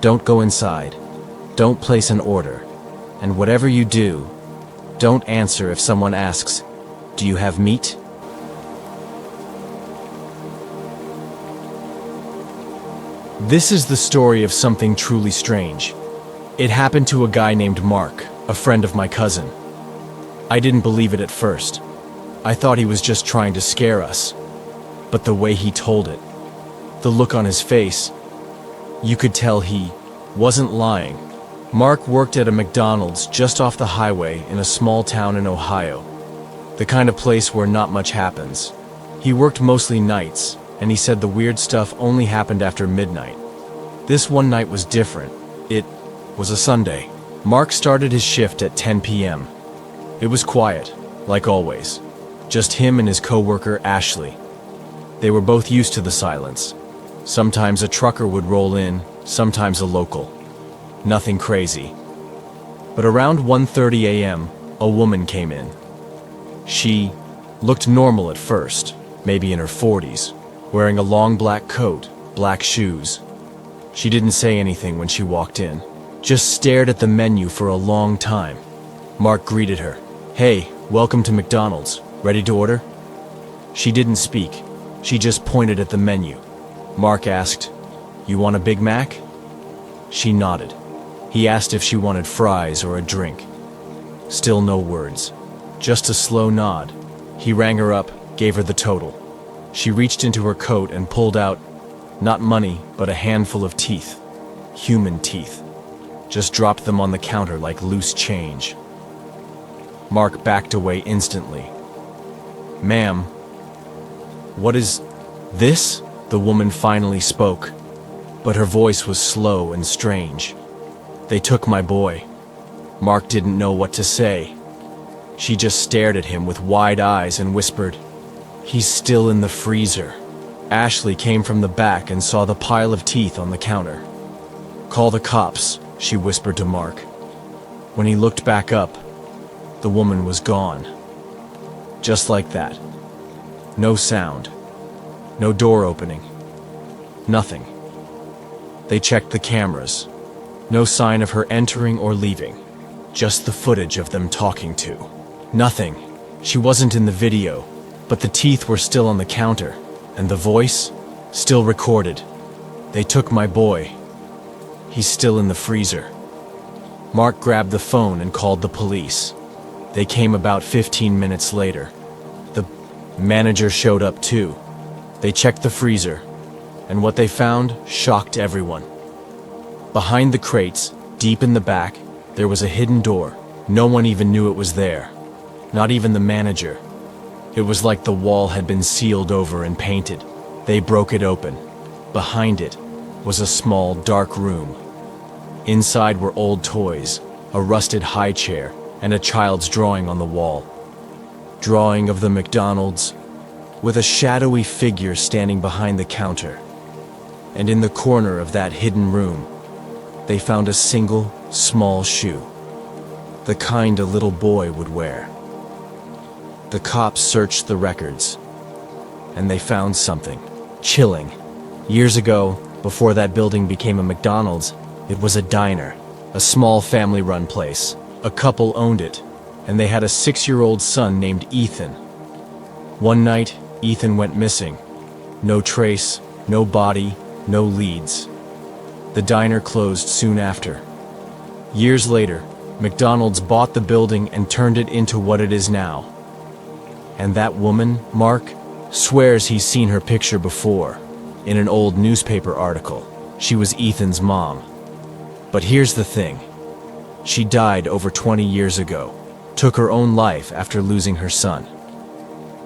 Don't go inside. Don't place an order. And whatever you do, don't answer if someone asks, "Do you have meat?" This is the story of something truly strange. It happened to a guy named Mark, a friend of my cousin. I didn't believe it at first. I thought he was just trying to scare us. But the way he told it, the look on his face, you could tell he wasn't lying. Mark worked at a McDonald's just off the highway in a small town in Ohio, the kind of place where not much happens. He worked mostly nights, and he said the weird stuff only happened after midnight. This one night was different. It was a Sunday. Mark started his shift at 10 p.m. It was quiet, like always. Just him and his coworker, Ashley. They were both used to the silence. Sometimes a trucker would roll in, sometimes a local. Nothing crazy, But around 1:30 a.m., a woman came in. She looked normal at first, maybe in her 40s, wearing a long black coat, black shoes. She didn't say anything when she walked in, just stared at the menu for a long time. Mark greeted her. "Hey, welcome to McDonald's. Ready to order?" She didn't speak. She just pointed at the menu. Mark asked, "You want a Big Mac?" She nodded. He asked if she wanted fries or a drink. Still no words. Just a slow nod. He rang her up, gave her the total. She reached into her coat and pulled out, not money, but a handful of teeth. Human teeth. Just dropped them on the counter like loose change. Mark backed away instantly. "Ma'am, what is this?" The woman finally spoke, but her voice was slow and strange. "They took my boy." Mark didn't know what to say. She just stared at him with wide eyes and whispered, "He's still in the freezer." Ashley came from the back and saw the pile of teeth on the counter. "Call the cops," she whispered to Mark. When he looked back up, the woman was gone. Just like that. No sound. No door opening. Nothing. They checked the cameras. No sign of her entering or leaving. Just the footage of them talking to. Nothing. She wasn't in the video, but the teeth were still on the counter, and the voice still recorded. "They took my boy. He's still in the freezer." Mark grabbed the phone and called the police. They came about 15 minutes later. The manager showed up too. They checked the freezer, and what they found shocked everyone. Behind the crates, deep in the back, there was a hidden door. No one even knew it was there. Not even the manager. It was like the wall had been sealed over and painted. They broke it open. Behind it was a small, dark room. Inside were old toys, a rusted high chair, and a child's drawing on the wall. Drawing of the McDonald's, with a shadowy figure standing behind the counter. And in the corner of that hidden room, they found a single, small shoe. The kind a little boy would wear. The cops searched the records, and they found something chilling. Years ago, before that building became a McDonald's, it was a diner, a small family-run place. A couple owned it, and they had a 6-year-old son named Ethan. One night, Ethan went missing. No trace, no body, no leads. The diner closed soon after. Years later, McDonald's bought the building and turned it into what it is now. And that woman, Mark, swears he's seen her picture before, in an old newspaper article. She was Ethan's mom. But here's the thing. She died over 20 years ago, took her own life after losing her son.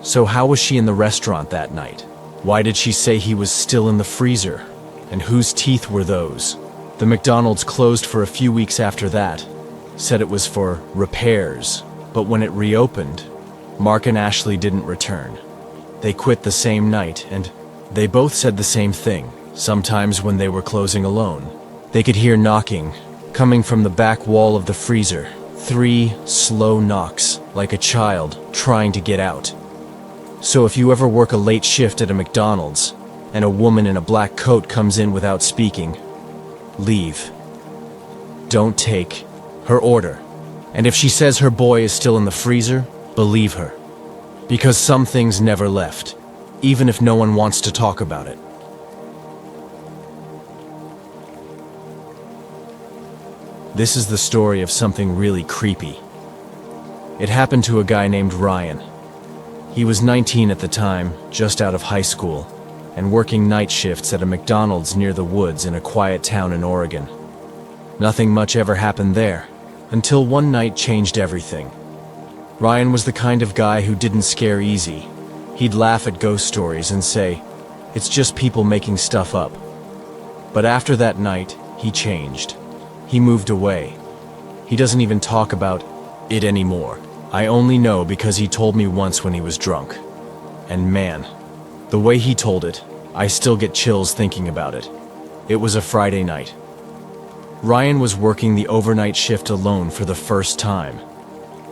So how was she in the restaurant that night? Why did she say he was still in the freezer? And whose teeth were those? The McDonald's closed for a few weeks after that, said it was for repairs, but when it reopened, Mark and Ashley didn't return. They quit the same night, and they both said the same thing. Sometimes when they were closing alone, they could hear knocking, coming from the back wall of the freezer. 3 slow knocks, like a child trying to get out. So if you ever work a late shift at a McDonald's, and a woman in a black coat comes in without speaking, leave. Don't take her order. And if she says her boy is still in the freezer, believe her. Because some things never left, even if no one wants to talk about it. This is the story of something really creepy. It happened to a guy named Ryan. He was 19 at the time, just out of high school, and working night shifts at a McDonald's near the woods in a quiet town in Oregon. Nothing much ever happened there, until one night changed everything. Ryan was the kind of guy who didn't scare easy. He'd laugh at ghost stories and say, "It's just people making stuff up." But after that night, he changed. He moved away. He doesn't even talk about it anymore. I only know because he told me once when he was drunk. And man, the way he told it, I still get chills thinking about it. It was a Friday night. Ryan was working the overnight shift alone for the first time.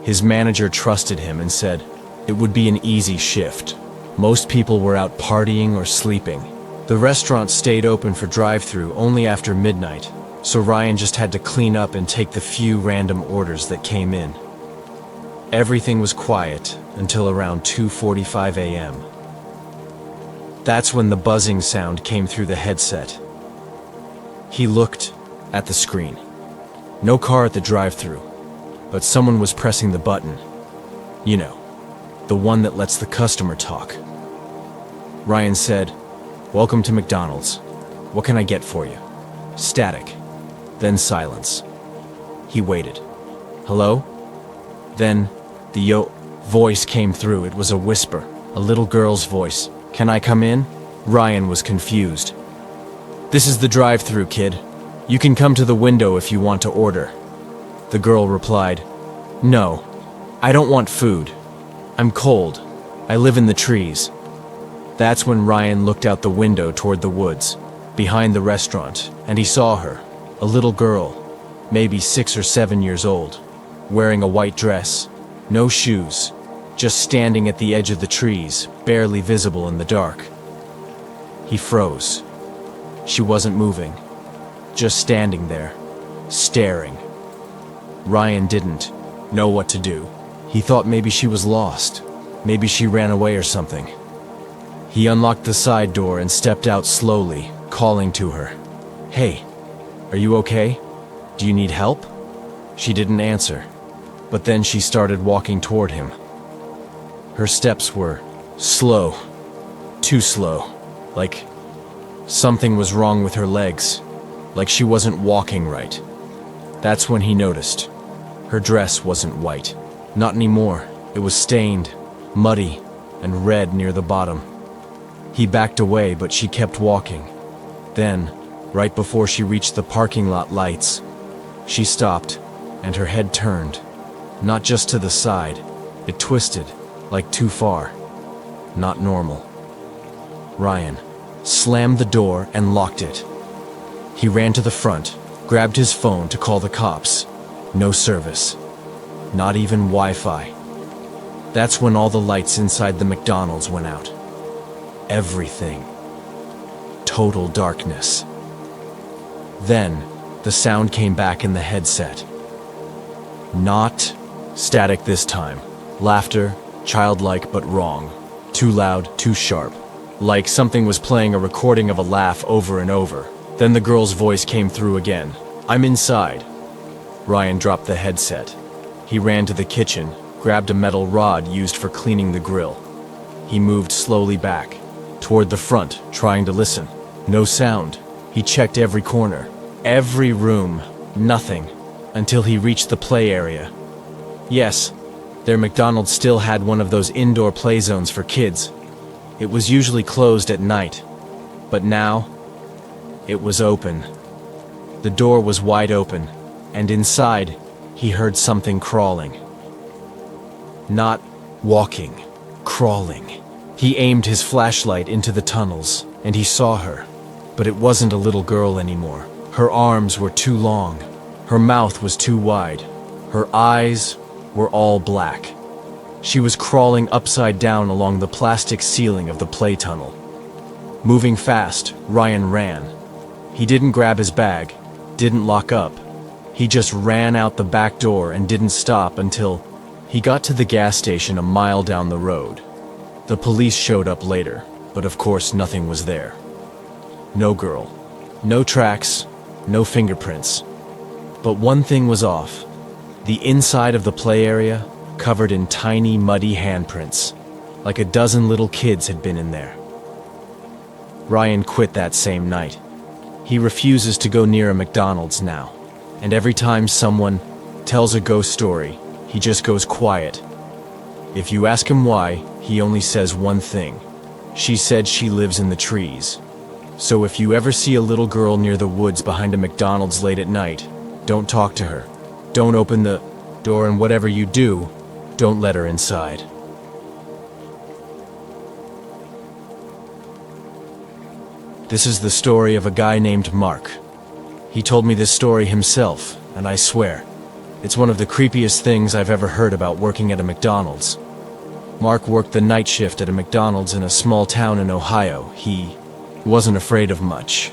His manager trusted him and said it would be an easy shift. Most people were out partying or sleeping. The restaurant stayed open for drive-through only after midnight, so Ryan just had to clean up and take the few random orders that came in. Everything was quiet until around 2:45 a.m. That's when the buzzing sound came through the headset. He looked at the screen. No car at the drive-through, but someone was pressing the button. You know, the one that lets the customer talk. Ryan said, "Welcome to McDonald's. What can I get for you?" Static. Then silence. He waited. "Hello?" Then the voice came through. It was a whisper, a little girl's voice. "Can I come in?" Ryan was confused. "This is the drive-through, kid. You can come to the window if you want to order." The girl replied, "No, I don't want food. I'm cold. I live in the trees." That's when Ryan looked out the window toward the woods, behind the restaurant, and he saw her, a little girl, maybe 6 or 7 years old, wearing a white dress, no shoes, just standing at the edge of the trees, barely visible in the dark. He froze. She wasn't moving, just standing there, staring. Ryan didn't know what to do. He thought maybe she was lost, maybe she ran away or something. He unlocked the side door and stepped out slowly, calling to her. "Hey, are you okay? Do you need help?" She didn't answer, but then she started walking toward him. Her steps were slow, too slow, like something was wrong with her legs, like she wasn't walking right. That's when he noticed. Her dress wasn't white. Not anymore. It was stained, muddy, and red near the bottom. He backed away, but she kept walking. Then, right before she reached the parking lot lights, she stopped, and her head turned. Not just to the side, it twisted, like too far. Not normal. Ryan slammed the door and locked it. He ran to the front, grabbed his phone to call the cops. No service. Not even Wi-Fi. That's when all the lights inside the McDonald's went out. Everything. Total darkness. Then, the sound came back in the headset. Not static this time. Laughter, childlike but wrong. Too loud, too sharp. Like something was playing a recording of a laugh over and over. Then the girl's voice came through again. "I'm inside." Ryan dropped the headset. He ran to the kitchen, grabbed a metal rod used for cleaning the grill. He moved slowly back, toward the front, trying to listen. No sound. He checked every corner, every room, nothing, until he reached the play area. Yes, their McDonald's still had one of those indoor play zones for kids. It was usually closed at night, but now, it was open. The door was wide open, and inside, he heard something crawling. Not walking, crawling. He aimed his flashlight into the tunnels, and he saw her. But it wasn't a little girl anymore. Her arms were too long. Her mouth was too wide. Her eyes were all black. She was crawling upside down along the plastic ceiling of the play tunnel. Moving fast, Ryan ran. He didn't grab his bag, didn't lock up. He just ran out the back door and didn't stop until he got to the gas station a mile down the road. The police showed up later, but of course nothing was there. No girl, no tracks, no fingerprints. But one thing was off. The inside of the play area, covered in tiny, muddy handprints, like a dozen little kids had been in there. Ryan quit that same night. He refuses to go near a McDonald's now, and every time someone tells a ghost story, he just goes quiet. If you ask him why, he only says one thing. She said she lives in the trees. So if you ever see a little girl near the woods behind a McDonald's late at night, don't talk to her. Don't open the door, and whatever you do, don't let her inside. This is the story of a guy named Mark. He told me this story himself, and I swear, it's one of the creepiest things I've ever heard about working at a McDonald's. Mark worked the night shift at a McDonald's in a small town in Ohio. He wasn't afraid of much.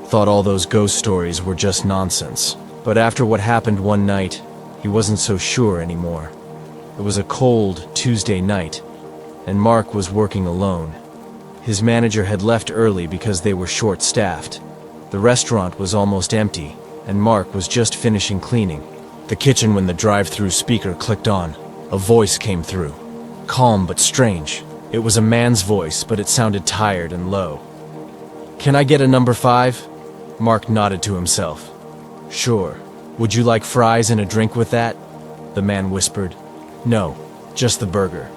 Thought all those ghost stories were just nonsense. But after what happened one night, he wasn't so sure anymore. It was a cold Tuesday night, and Mark was working alone. His manager had left early because they were short-staffed. The restaurant was almost empty, and Mark was just finishing cleaning the kitchen when the drive-through speaker clicked on. A voice came through. Calm but strange. It was a man's voice, but it sounded tired and low. "Can I get a number 5? Mark nodded to himself. "Sure. Would you like fries and a drink with that?" The man whispered. "No, just the burger."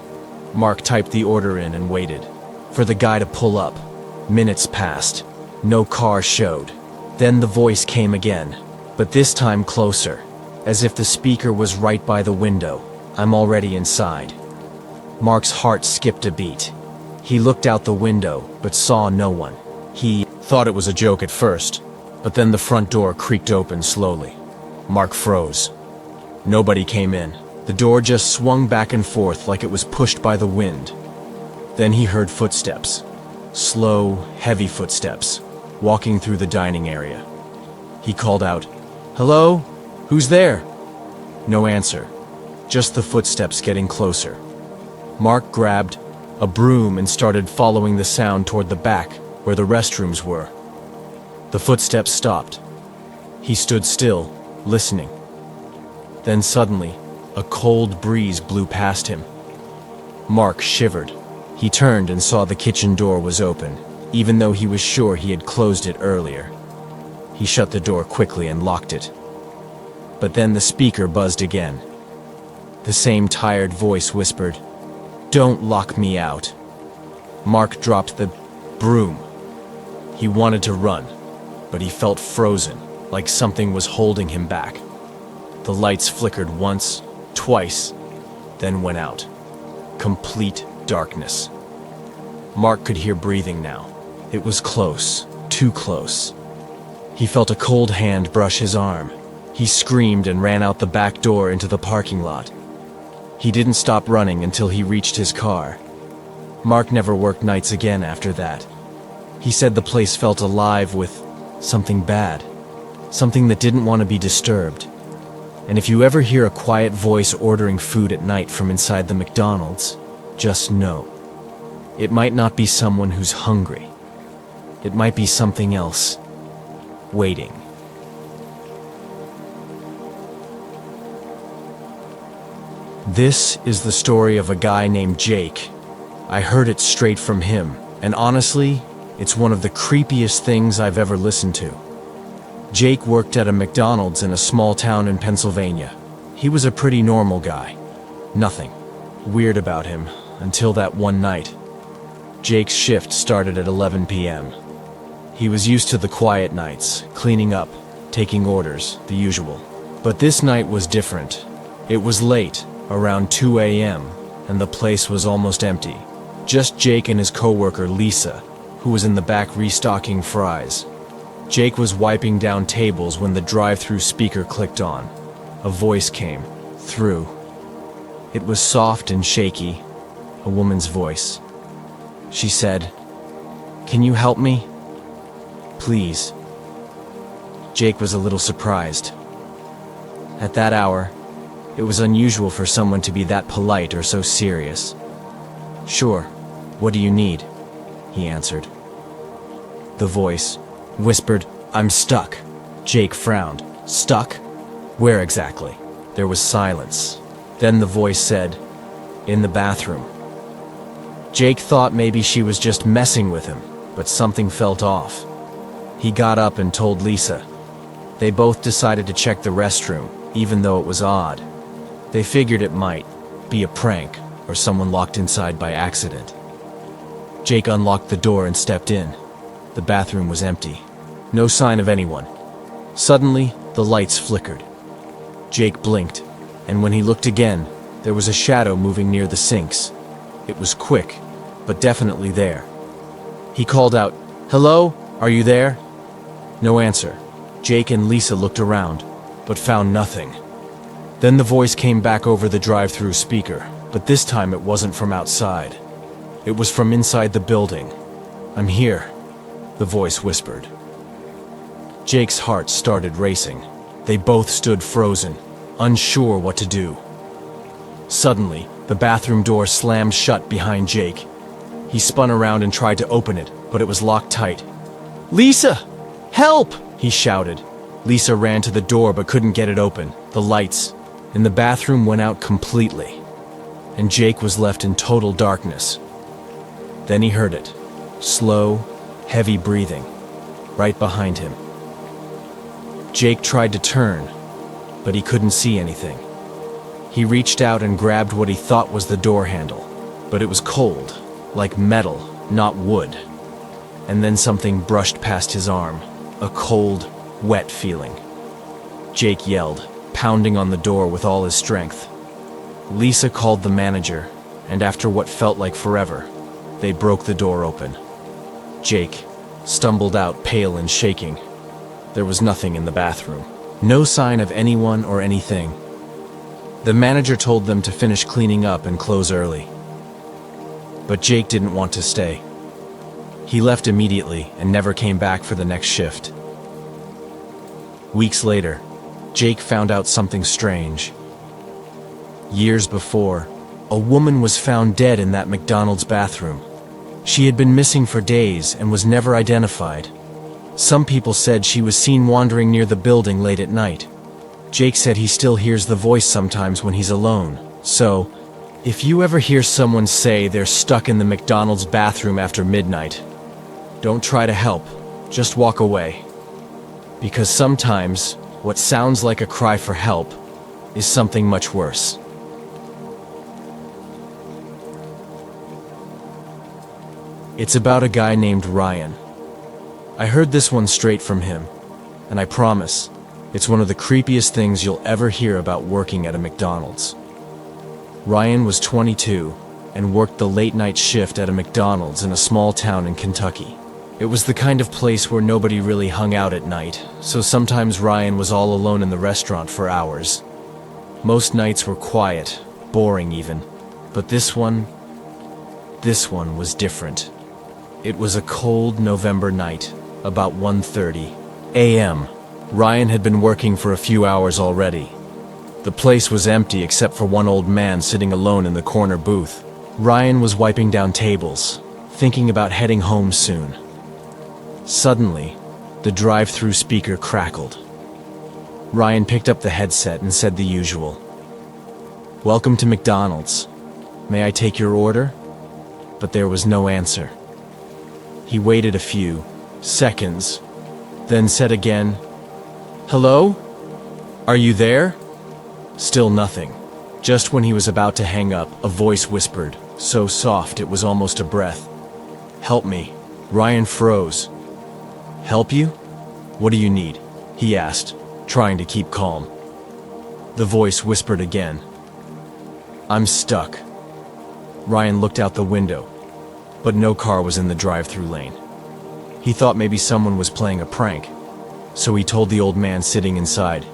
Mark typed the order in and waited for the guy to pull up. Minutes passed. No car showed. Then the voice came again, but this time closer, as if the speaker was right by the window. "I'm already inside." Mark's heart skipped a beat. He looked out the window, but saw no one. He thought it was a joke at first, but then the front door creaked open slowly. Mark froze. Nobody came in. The door just swung back and forth like it was pushed by the wind. Then he heard footsteps. Slow, heavy footsteps, walking through the dining area. He called out, "Hello? Who's there?" No answer. Just the footsteps getting closer. Mark grabbed a broom and started following the sound toward the back, where the restrooms were. The footsteps stopped. He stood still, listening. Then suddenly, a cold breeze blew past him. Mark shivered. He turned and saw the kitchen door was open, even though he was sure he had closed it earlier. He shut the door quickly and locked it. But then the speaker buzzed again. The same tired voice whispered, "Don't lock me out." Mark dropped the broom. He wanted to run, but he felt frozen, like something was holding him back. The lights flickered once, twice, then went out. Complete darkness. Mark could hear breathing now. It was close, too close. He felt a cold hand brush his arm. He screamed and ran out the back door into the parking lot. He didn't stop running until he reached his car. Mark never worked nights again after that. He said the place felt alive with something bad, something that didn't want to be disturbed. And if you ever hear a quiet voice ordering food at night from inside the McDonald's, just know, it might not be someone who's hungry. It might be something else, waiting. This is the story of a guy named Jake. I heard it straight from him, and honestly, it's one of the creepiest things I've ever listened to. Jake worked at a McDonald's in a small town in Pennsylvania. He was a pretty normal guy. Nothing weird about him until that one night. Jake's shift started at 11 p.m. He was used to the quiet nights, cleaning up, taking orders, the usual. But this night was different. It was late, around 2 a.m., and the place was almost empty. Just Jake and his coworker Lisa, who was in the back restocking fries. Jake was wiping down tables when the drive-through speaker clicked on. A voice came through. It was soft and shaky, a woman's voice. She said, "Can you help me? Please." Jake was a little surprised. At that hour, it was unusual for someone to be that polite or so serious. "Sure, what do you need?" he answered. The voice whispered, "I'm stuck." Jake frowned. "Stuck? Where exactly?" There was silence. Then the voice said, "In the bathroom." Jake thought maybe she was just messing with him, but something felt off. He got up and told Lisa. They both decided to check the restroom, even though it was odd. They figured it might be a prank or someone locked inside by accident. Jake unlocked the door and stepped in. The bathroom was empty. No sign of anyone. Suddenly, the lights flickered. Jake blinked, and when he looked again, there was a shadow moving near the sinks. It was quick, but definitely there. He called out, "Hello? Are you there?" No answer. Jake and Lisa looked around, but found nothing. Then the voice came back over the drive-through speaker, but this time it wasn't from outside. It was from inside the building. "I'm here," the voice whispered. Jake's heart started racing. They both stood frozen, unsure what to do. Suddenly, the bathroom door slammed shut behind Jake. He spun around and tried to open it, but it was locked tight. "Lisa! Help!" he shouted. Lisa ran to the door but couldn't get it open. The lights in the bathroom went out completely, and Jake was left in total darkness. Then he heard it. Slow, heavy breathing, right behind him. Jake tried to turn, but he couldn't see anything. He reached out and grabbed what he thought was the door handle, but it was cold, like metal, not wood. And then something brushed past his arm, a cold, wet feeling. Jake yelled, pounding on the door with all his strength. Lisa called the manager, and after what felt like forever, they broke the door open. Jake stumbled out, pale and shaking. There was nothing in the bathroom. No sign of anyone or anything. The manager told them to finish cleaning up and close early. But Jake didn't want to stay. He left immediately and never came back for the next shift. Weeks later, Jake found out something strange. Years before, a woman was found dead in that McDonald's bathroom. She had been missing for days and was never identified. Some people said she was seen wandering near the building late at night. Jake said he still hears the voice sometimes when he's alone. So, if you ever hear someone say they're stuck in the McDonald's bathroom after midnight, don't try to help, just walk away. Because sometimes, what sounds like a cry for help is something much worse. It's about a guy named Ryan. I heard this one straight from him, and I promise, it's one of the creepiest things you'll ever hear about working at a McDonald's. Ryan was 22 and worked the late-night shift at a McDonald's in a small town in Kentucky. It was the kind of place where nobody really hung out at night, so sometimes Ryan was all alone in the restaurant for hours. Most nights were quiet, boring even, but this one was different. It was a cold November night, about 1:30 a.m. Ryan had been working for a few hours already. The place was empty except for one old man sitting alone in the corner booth. Ryan was wiping down tables, thinking about heading home soon. Suddenly, the drive-through speaker crackled. Ryan picked up the headset and said the usual. "Welcome to McDonald's. May I take your order?" But there was no answer. He waited a few seconds, then said again, "Hello? Are you there?" Still nothing. Just when he was about to hang up, a voice whispered, so soft it was almost a breath. "Help me." Ryan froze. "Help you? What do you need?" he asked, trying to keep calm. The voice whispered again. "I'm stuck." Ryan looked out the window, but no car was in the drive-through lane. He thought maybe someone was playing a prank, so he told the old man sitting inside,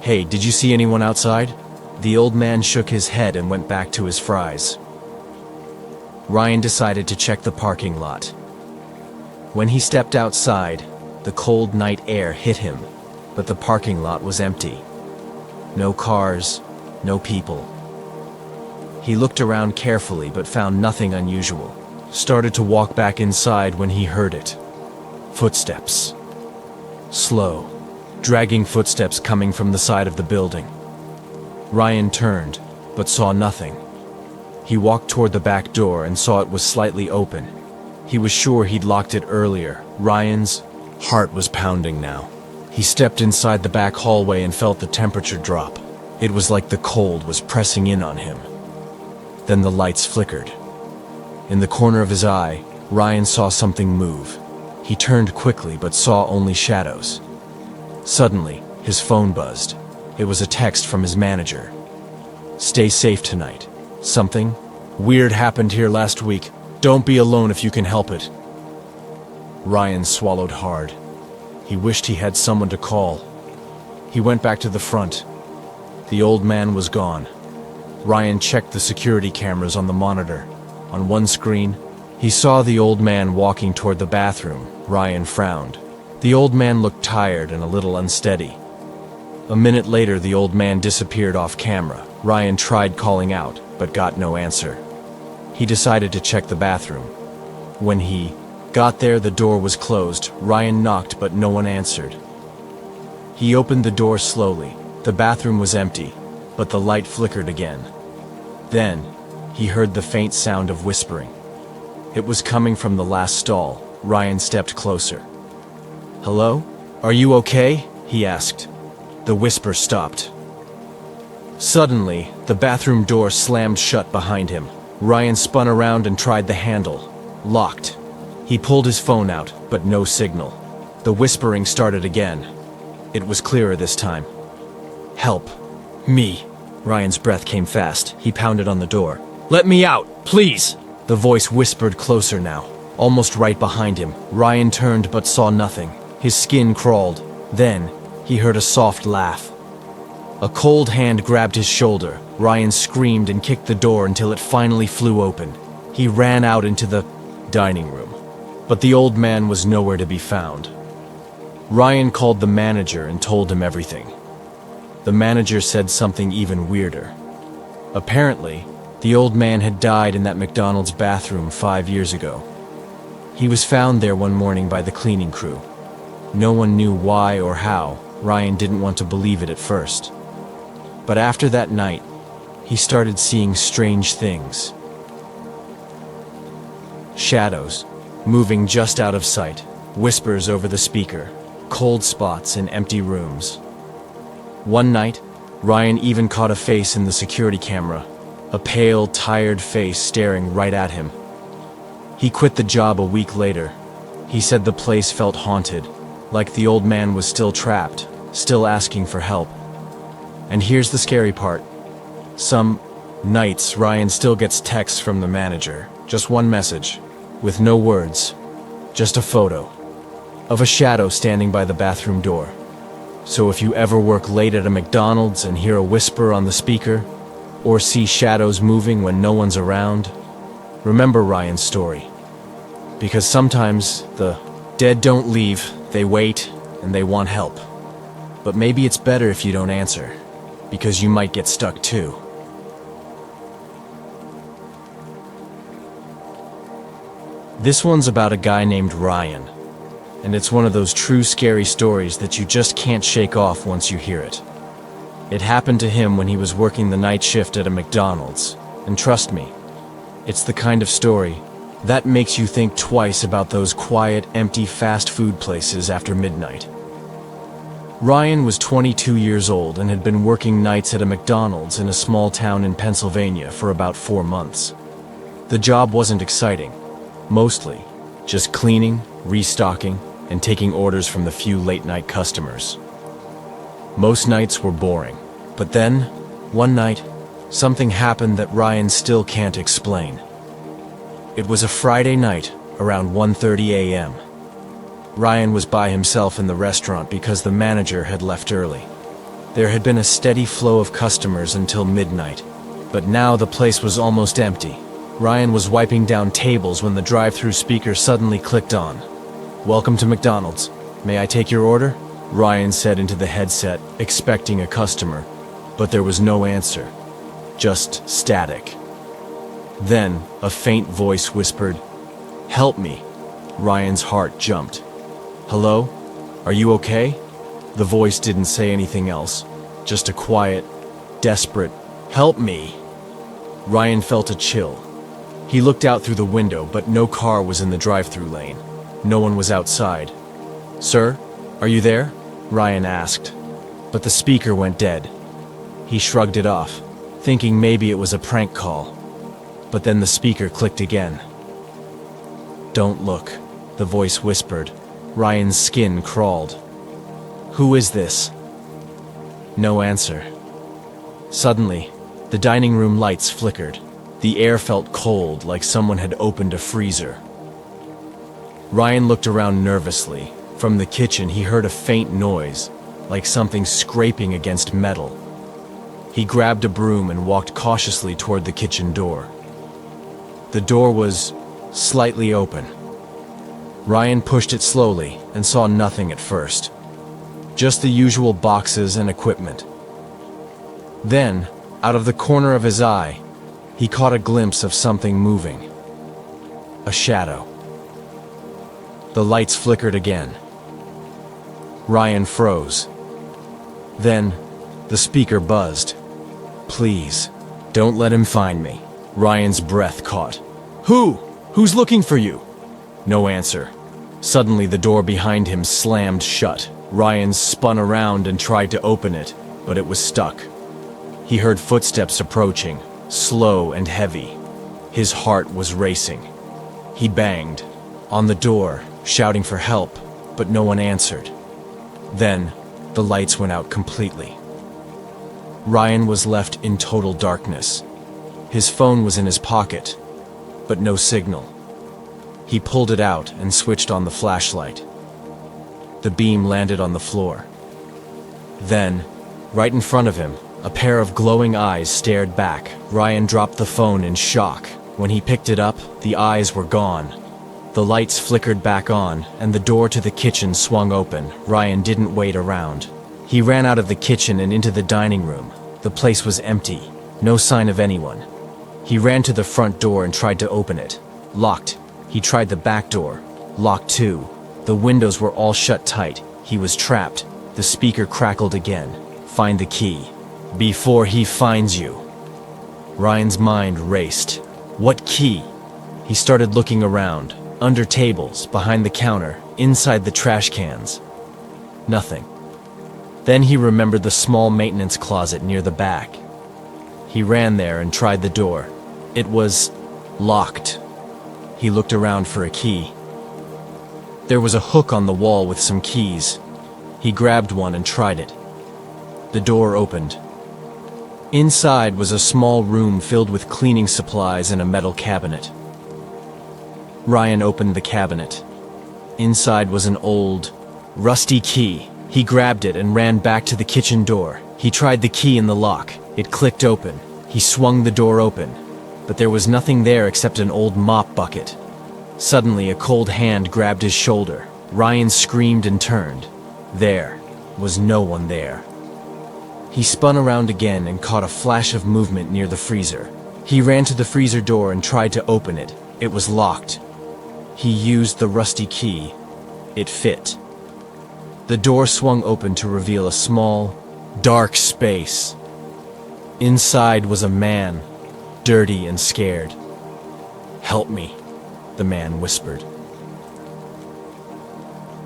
"Hey, did you see anyone outside?" The old man shook his head and went back to his fries. Ryan decided to check the parking lot. When he stepped outside, the cold night air hit him, but the parking lot was empty. No cars, no people. He looked around carefully but found nothing unusual. Started to walk back inside when he heard it. Footsteps. Slow, dragging footsteps coming from the side of the building. Ryan turned, but saw nothing. He walked toward the back door and saw it was slightly open. He was sure he'd locked it earlier. Ryan's heart was pounding now. He stepped inside the back hallway and felt the temperature drop. It was like the cold was pressing in on him. Then the lights flickered. In the corner of his eye, Ryan saw something move. He turned quickly but saw only shadows. Suddenly, his phone buzzed. It was a text from his manager. "Stay safe tonight. Something weird happened here last week. Don't be alone if you can help it." Ryan swallowed hard. He wished he had someone to call. He went back to the front. The old man was gone. Ryan checked the security cameras on the monitor. On one screen, he saw the old man walking toward the bathroom. Ryan frowned. The old man looked tired and a little unsteady. A minute later, the old man disappeared off camera. Ryan tried calling out, but got no answer. He decided to check the bathroom. When he got there, the door was closed. Ryan knocked, but no one answered. He opened the door slowly. The bathroom was empty, but the light flickered again. Then, he heard the faint sound of whispering. It was coming from the last stall. Ryan stepped closer. "Hello? Are you okay?" he asked. The whisper stopped. Suddenly, the bathroom door slammed shut behind him. Ryan spun around and tried the handle. Locked. He pulled his phone out, but no signal. The whispering started again. It was clearer this time. "Help. Me." Ryan's breath came fast. He pounded on the door. "Let me out, please!" The voice whispered closer now, almost right behind him. Ryan turned but saw nothing. His skin crawled. Then, he heard a soft laugh. A cold hand grabbed his shoulder. Ryan screamed and kicked the door until it finally flew open. He ran out into the dining room. But the old man was nowhere to be found. Ryan called the manager and told him everything. The manager said something even weirder. Apparently, the old man had died in that McDonald's bathroom 5 years ago. He was found there one morning by the cleaning crew. No one knew why or how. Ryan didn't want to believe it at first. But after that night, he started seeing strange things. Shadows, moving just out of sight, whispers over the speaker, cold spots in empty rooms. One night, Ryan even caught a face in the security camera, a pale, tired face staring right at him. He quit the job a week later. He said the place felt haunted, like the old man was still trapped, still asking for help. And here's the scary part. Some nights, Ryan still gets texts from the manager, just one message, with no words, just a photo of a shadow standing by the bathroom door. So if you ever work late at a McDonald's and hear a whisper on the speaker, or see shadows moving when no one's around, remember Ryan's story. Because sometimes the dead don't leave, they wait, and they want help. But maybe it's better if you don't answer, because you might get stuck too. This one's about a guy named Ryan, and it's one of those true scary stories that you just can't shake off once you hear it. It happened to him when he was working the night shift at a McDonald's, and trust me, it's the kind of story that makes you think twice about those quiet, empty fast food places after midnight. Ryan was 22 years old and had been working nights at a McDonald's in a small town in Pennsylvania for about 4 months. The job wasn't exciting. Mostly just cleaning, restocking, and taking orders from the few late-night customers. Most nights were boring, but then, one night, something happened that Ryan still can't explain. It was a Friday night, around 1:30 a.m. Ryan was by himself in the restaurant because the manager had left early. There had been a steady flow of customers until midnight, but now the place was almost empty. Ryan was wiping down tables when the drive-thru speaker suddenly clicked on. "Welcome to McDonald's. May I take your order?" Ryan said into the headset, expecting a customer, but there was no answer, just static. Then, a faint voice whispered, "Help me." Ryan's heart jumped. "Hello? Are you okay?" The voice didn't say anything else, just a quiet, desperate, "Help me." Ryan felt a chill. He looked out through the window, but no car was in the drive-thru lane. No one was outside. "Sir, are you there?" Ryan asked. But the speaker went dead. He shrugged it off, thinking maybe it was a prank call. But then the speaker clicked again. "Don't look," the voice whispered. Ryan's skin crawled. "Who is this?" No answer. Suddenly, the dining room lights flickered. The air felt cold, like someone had opened a freezer. Ryan looked around nervously. From the kitchen, he heard a faint noise, like something scraping against metal. He grabbed a broom and walked cautiously toward the kitchen door. The door was slightly open. Ryan pushed it slowly and saw nothing at first. Just the usual boxes and equipment. Then, out of the corner of his eye, he caught a glimpse of something moving. A shadow. The lights flickered again. Ryan froze. Then, the speaker buzzed. "Please, don't let him find me." Ryan's breath caught. "Who? Who's looking for you?" No answer. Suddenly, the door behind him slammed shut. Ryan spun around and tried to open it, but it was stuck. He heard footsteps approaching, slow and heavy. His heart was racing. He banged on the door, shouting for help, but no one answered. Then, the lights went out completely. Ryan was left in total darkness. His phone was in his pocket, but no signal. He pulled it out and switched on the flashlight. The beam landed on the floor. Then, right in front of him, a pair of glowing eyes stared back. Ryan dropped the phone in shock. When he picked it up, the eyes were gone. The lights flickered back on, and the door to the kitchen swung open. Ryan didn't wait around. He ran out of the kitchen and into the dining room. The place was empty, no sign of anyone. He ran to the front door and tried to open it. Locked. He tried the back door. Locked too. The windows were all shut tight. He was trapped. The speaker crackled again. "Find the key. Before he finds you." Ryan's mind raced. What key? He started looking around. Under tables, behind the counter, inside the trash cans. Nothing. Then he remembered the small maintenance closet near the back. He ran there and tried the door. It was locked. He looked around for a key. There was a hook on the wall with some keys. He grabbed one and tried it. The door opened. Inside was a small room filled with cleaning supplies and a metal cabinet. Ryan opened the cabinet. Inside was an old, rusty key. He grabbed it and ran back to the kitchen door. He tried the key in the lock. It clicked open. He swung the door open, but there was nothing there except an old mop bucket. Suddenly, a cold hand grabbed his shoulder. Ryan screamed and turned. There was no one there. He spun around again and caught a flash of movement near the freezer. He ran to the freezer door and tried to open it. It was locked. He used the rusty key. It fit. The door swung open to reveal a small, dark space. Inside was a man, dirty and scared. "Help me," the man whispered.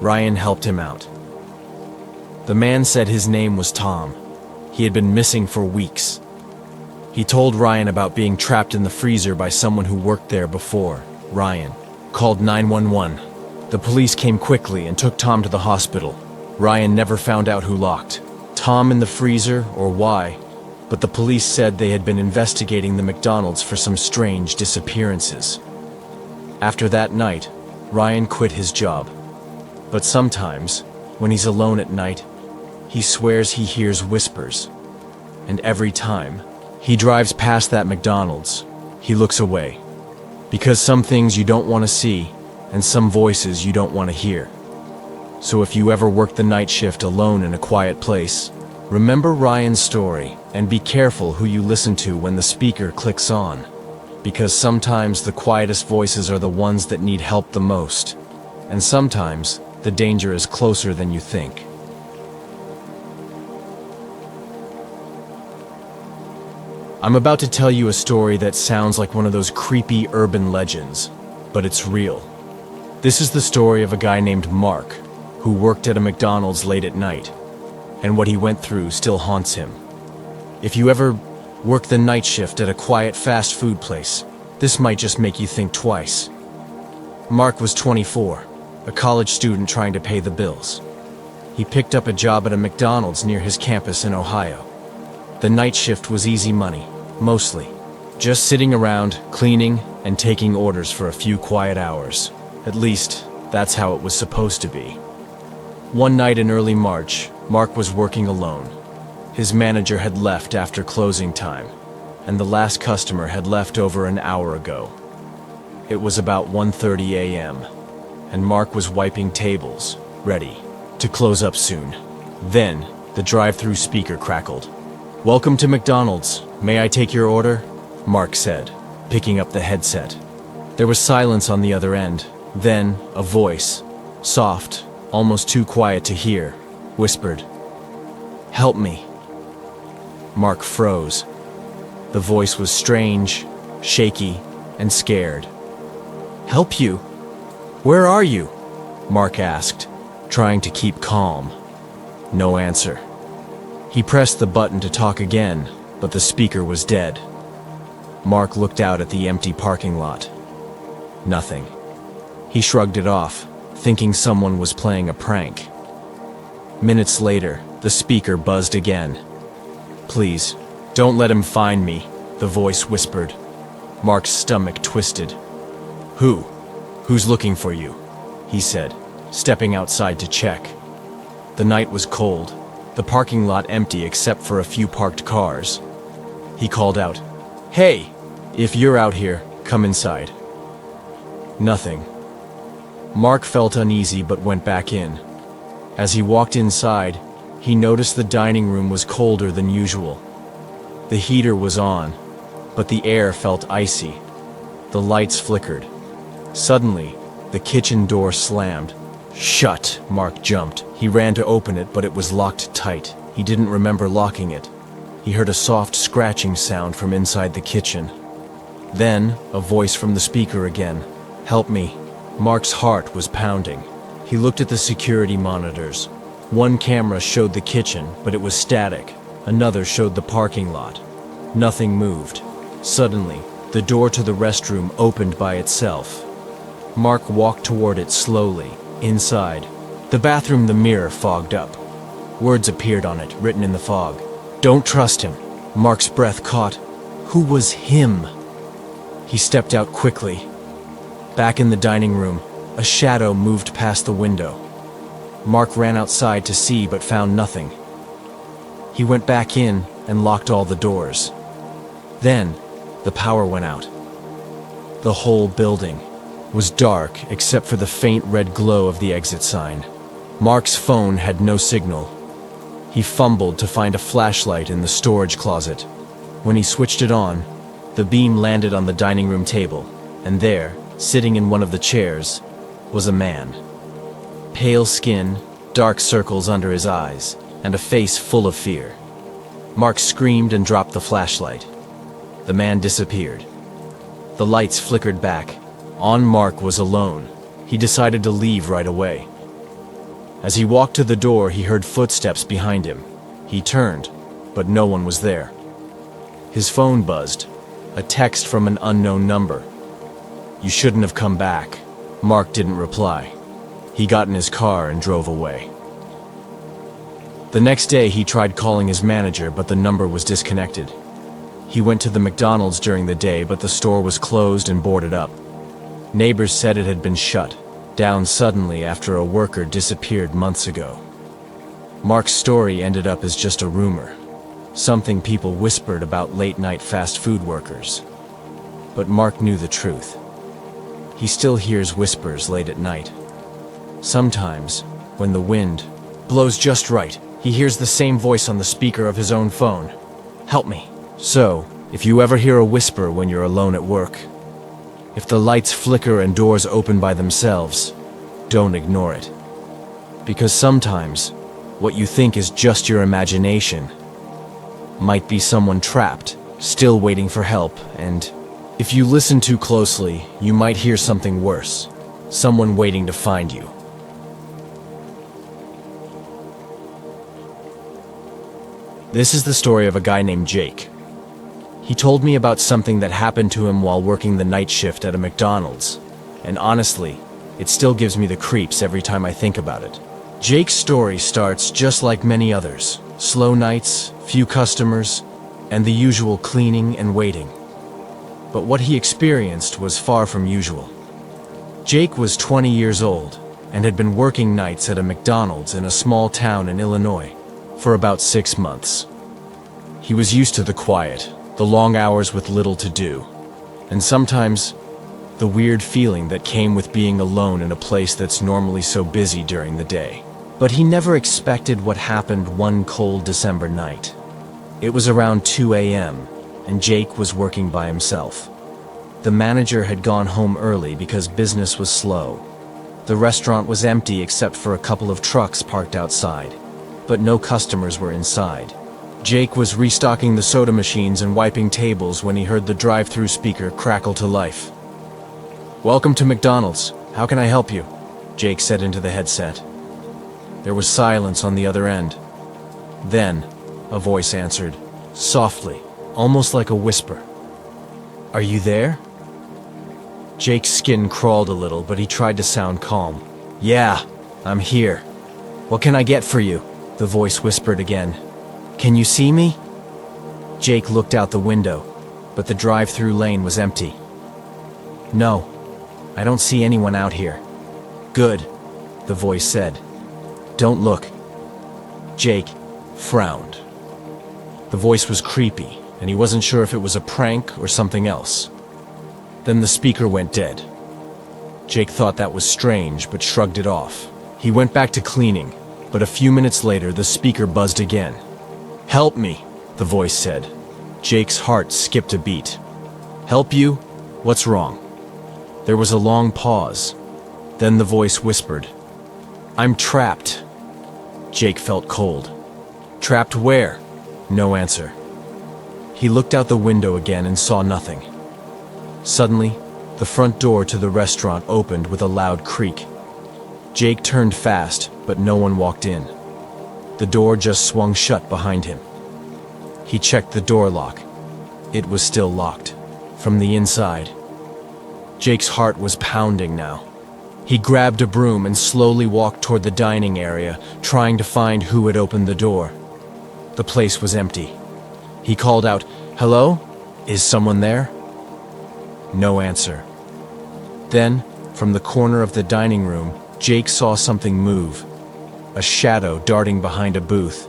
Ryan helped him out. The man said his name was Tom. He had been missing for weeks. He told Ryan about being trapped in the freezer by someone who worked there before. Ryan called 911. The police came quickly and took Tom to the hospital. Ryan never found out who locked Tom in the freezer or why, but the police said they had been investigating the McDonald's for some strange disappearances. After that night, Ryan quit his job. But sometimes, when he's alone at night, he swears he hears whispers. And every time he drives past that McDonald's, he looks away. Because some things you don't want to see, and some voices you don't want to hear. So if you ever work the night shift alone in a quiet place, remember Ryan's story and be careful who you listen to when the speaker clicks on. Because sometimes the quietest voices are the ones that need help the most. And sometimes the danger is closer than you think. I'm about to tell you a story that sounds like one of those creepy urban legends, but it's real. This is the story of a guy named Mark, who worked at a McDonald's late at night, and what he went through still haunts him. If you ever work the night shift at a quiet fast food place, this might just make you think twice. Mark was 24, a college student trying to pay the bills. He picked up a job at a McDonald's near his campus in Ohio. The night shift was easy money, mostly. Just sitting around, cleaning, and taking orders for a few quiet hours. At least, that's how it was supposed to be. One night in early March, Mark was working alone. His manager had left after closing time, and the last customer had left over an hour ago. It was about 1:30 a.m., and Mark was wiping tables, ready to close up soon. Then, the drive-through speaker crackled. "Welcome to McDonald's. May I take your order?" Mark said, picking up the headset. There was silence on the other end. Then, a voice, soft, almost too quiet to hear, whispered, "Help me." Mark froze. The voice was strange, shaky, and scared. "Help you? Where are you?" Mark asked, trying to keep calm. No answer. He pressed the button to talk again, but the speaker was dead. Mark looked out at the empty parking lot. Nothing. He shrugged it off, thinking someone was playing a prank. Minutes later, the speaker buzzed again. "Please, don't let him find me," the voice whispered. Mark's stomach twisted. Who's looking for you?" he said, stepping outside to check. The night was cold, the parking lot empty except for a few parked cars. He called out, "Hey, if you're out here, come inside." Nothing. Mark felt uneasy but went back in. As he walked inside, he noticed the dining room was colder than usual. The heater was on, but the air felt icy. The lights flickered. Suddenly, the kitchen door slammed. "Shut!" Mark jumped. He ran to open it, but it was locked tight. He didn't remember locking it. He heard a soft scratching sound from inside the kitchen. Then, a voice from the speaker again. "Help me." Mark's heart was pounding. He looked at the security monitors. One camera showed the kitchen, but it was static. Another showed the parking lot. Nothing moved. Suddenly, the door to the restroom opened by itself. Mark walked toward it slowly. Inside, the bathroom, the mirror fogged up. Words appeared on it, written in the fog. "Don't trust him." Mark's breath caught. Who was him? He stepped out quickly. Back in the dining room, a shadow moved past the window. Mark ran outside to see but found nothing. He went back in and locked all the doors. Then, the power went out. The whole building was dark except for the faint red glow of the exit sign. Mark's phone had no signal. He fumbled to find a flashlight in the storage closet. When he switched it on, the beam landed on the dining room table, and there, sitting in one of the chairs, was a man. Pale skin, dark circles under his eyes, and a face full of fear. Mark screamed and dropped the flashlight. The man disappeared. The lights flickered back. Mark was alone. He decided to leave right away. As he walked to the door, he heard footsteps behind him. He turned, but no one was there. His phone buzzed, a text from an unknown number. "You shouldn't have come back." Mark didn't reply. He got in his car and drove away. The next day, he tried calling his manager, but the number was disconnected. He went to the McDonald's during the day, but the store was closed and boarded up. Neighbors said it had been shut down suddenly after a worker disappeared months ago. Mark's story ended up as just a rumor, something people whispered about late-night fast food workers. But Mark knew the truth. He still hears whispers late at night. Sometimes, when the wind blows just right, he hears the same voice on the speaker of his own phone. "Help me." So, if you ever hear a whisper when you're alone at work, if the lights flicker and doors open by themselves, don't ignore it. Because sometimes, what you think is just your imagination might be someone trapped, still waiting for help, and if you listen too closely, you might hear something worse, someone waiting to find you. This is the story of a guy named Jake. He told me about something that happened to him while working the night shift at a McDonald's, and honestly, it still gives me the creeps every time I think about it. Jake's story starts just like many others: slow nights, few customers, and the usual cleaning and waiting. But what he experienced was far from usual. Jake was 20 years old, and had been working nights at a McDonald's in a small town in Illinois for about 6 months. He was used to the quiet, the long hours with little to do, and sometimes the weird feeling that came with being alone in a place that's normally so busy during the day. But he never expected what happened one cold December night. It was around 2 a.m., and Jake was working by himself. The manager had gone home early because business was slow. The restaurant was empty except for a couple of trucks parked outside, but no customers were inside. Jake was restocking the soda machines and wiping tables when he heard the drive-through speaker crackle to life. "Welcome to McDonald's. How can I help you?" Jake said into the headset. There was silence on the other end. Then, a voice answered, softly, almost like a whisper. "Are you there?" Jake's skin crawled a little, but he tried to sound calm. "Yeah, I'm here. What can I get for you?" The voice whispered again. "Can you see me?" Jake looked out the window, but the drive-through lane was empty. "No, I don't see anyone out here." "Good," the voice said. "Don't look." Jake frowned. The voice was creepy, and he wasn't sure if it was a prank or something else. Then the speaker went dead. Jake thought that was strange, but shrugged it off. He went back to cleaning, but a few minutes later the speaker buzzed again. "Help me," the voice said. Jake's heart skipped a beat. "Help you? What's wrong?" There was a long pause. Then the voice whispered, "I'm trapped." Jake felt cold. "Trapped where?" No answer. He looked out the window again and saw nothing. Suddenly, the front door to the restaurant opened with a loud creak. Jake turned fast, but no one walked in. The door just swung shut behind him. He checked the door lock. It was still locked. From the inside, Jake's heart was pounding now. He grabbed a broom and slowly walked toward the dining area, trying to find who had opened the door. The place was empty. He called out, "Hello? Is someone there?" No answer. Then, from the corner of the dining room, Jake saw something move, a shadow darting behind a booth.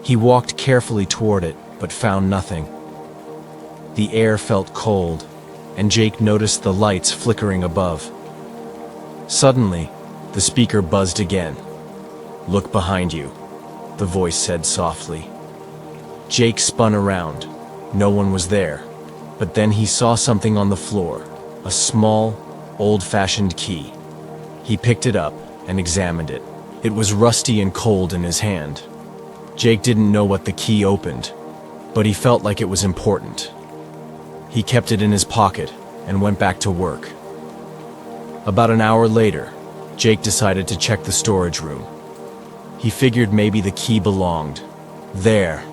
He walked carefully toward it, but found nothing. The air felt cold, and Jake noticed the lights flickering above. Suddenly, the speaker buzzed again. "Look behind you," the voice said softly. Jake spun around. No one was there. But then he saw something on the floor, a small, old-fashioned key. He picked it up and examined it. It was rusty and cold in his hand. Jake didn't know what the key opened, but he felt like it was important. He kept it in his pocket and went back to work. About an hour later, Jake decided to check the storage room. He figured maybe the key belonged there.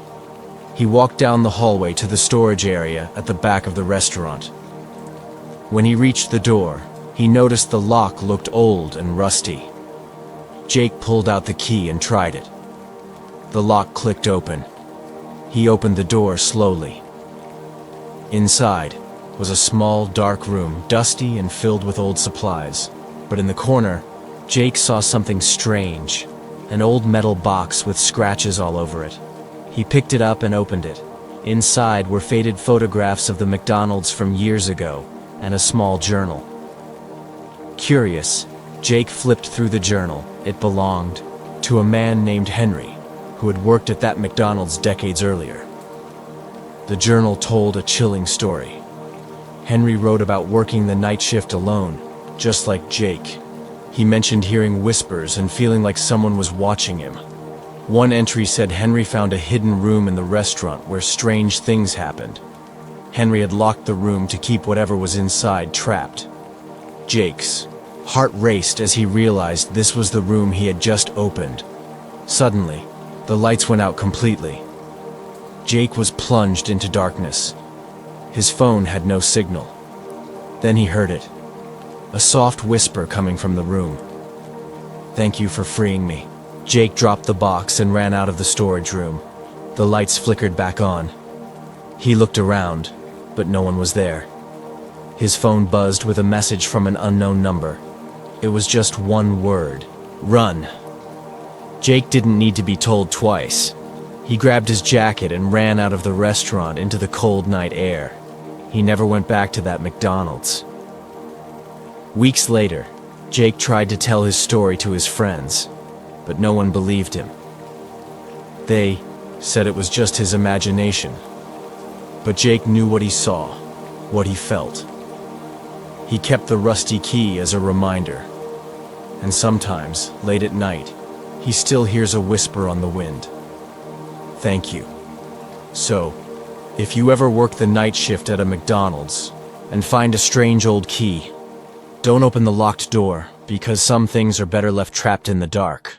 He walked down the hallway to the storage area at the back of the restaurant. When he reached the door, he noticed the lock looked old and rusty. Jake pulled out the key and tried it. The lock clicked open. He opened the door slowly. Inside was a small, dark room, dusty and filled with old supplies. But in the corner, Jake saw something strange, an old metal box with scratches all over it. He picked it up and opened it. Inside were faded photographs of the McDonald's from years ago, and a small journal. Curious, Jake flipped through the journal. It belonged to a man named Henry, who had worked at that McDonald's decades earlier. The journal told a chilling story. Henry wrote about working the night shift alone, just like Jake. He mentioned hearing whispers and feeling like someone was watching him. One entry said Henry found a hidden room in the restaurant where strange things happened. Henry had locked the room to keep whatever was inside trapped. Jake's heart raced as he realized this was the room he had just opened. Suddenly, the lights went out completely. Jake was plunged into darkness. His phone had no signal. Then he heard it, a soft whisper coming from the room. "Thank you for freeing me." Jake dropped the box and ran out of the storage room. The lights flickered back on. He looked around, but no one was there. His phone buzzed with a message from an unknown number. It was just one word: run. Jake didn't need to be told twice. He grabbed his jacket and ran out of the restaurant into the cold night air. He never went back to that McDonald's. Weeks later, Jake tried to tell his story to his friends, but no one believed him. They said it was just his imagination. But Jake knew what he saw, what he felt. He kept the rusty key as a reminder. And sometimes, late at night, he still hears a whisper on the wind. Thank you. So, if you ever work the night shift at a McDonald's and find a strange old key, don't open the locked door, because some things are better left trapped in the dark.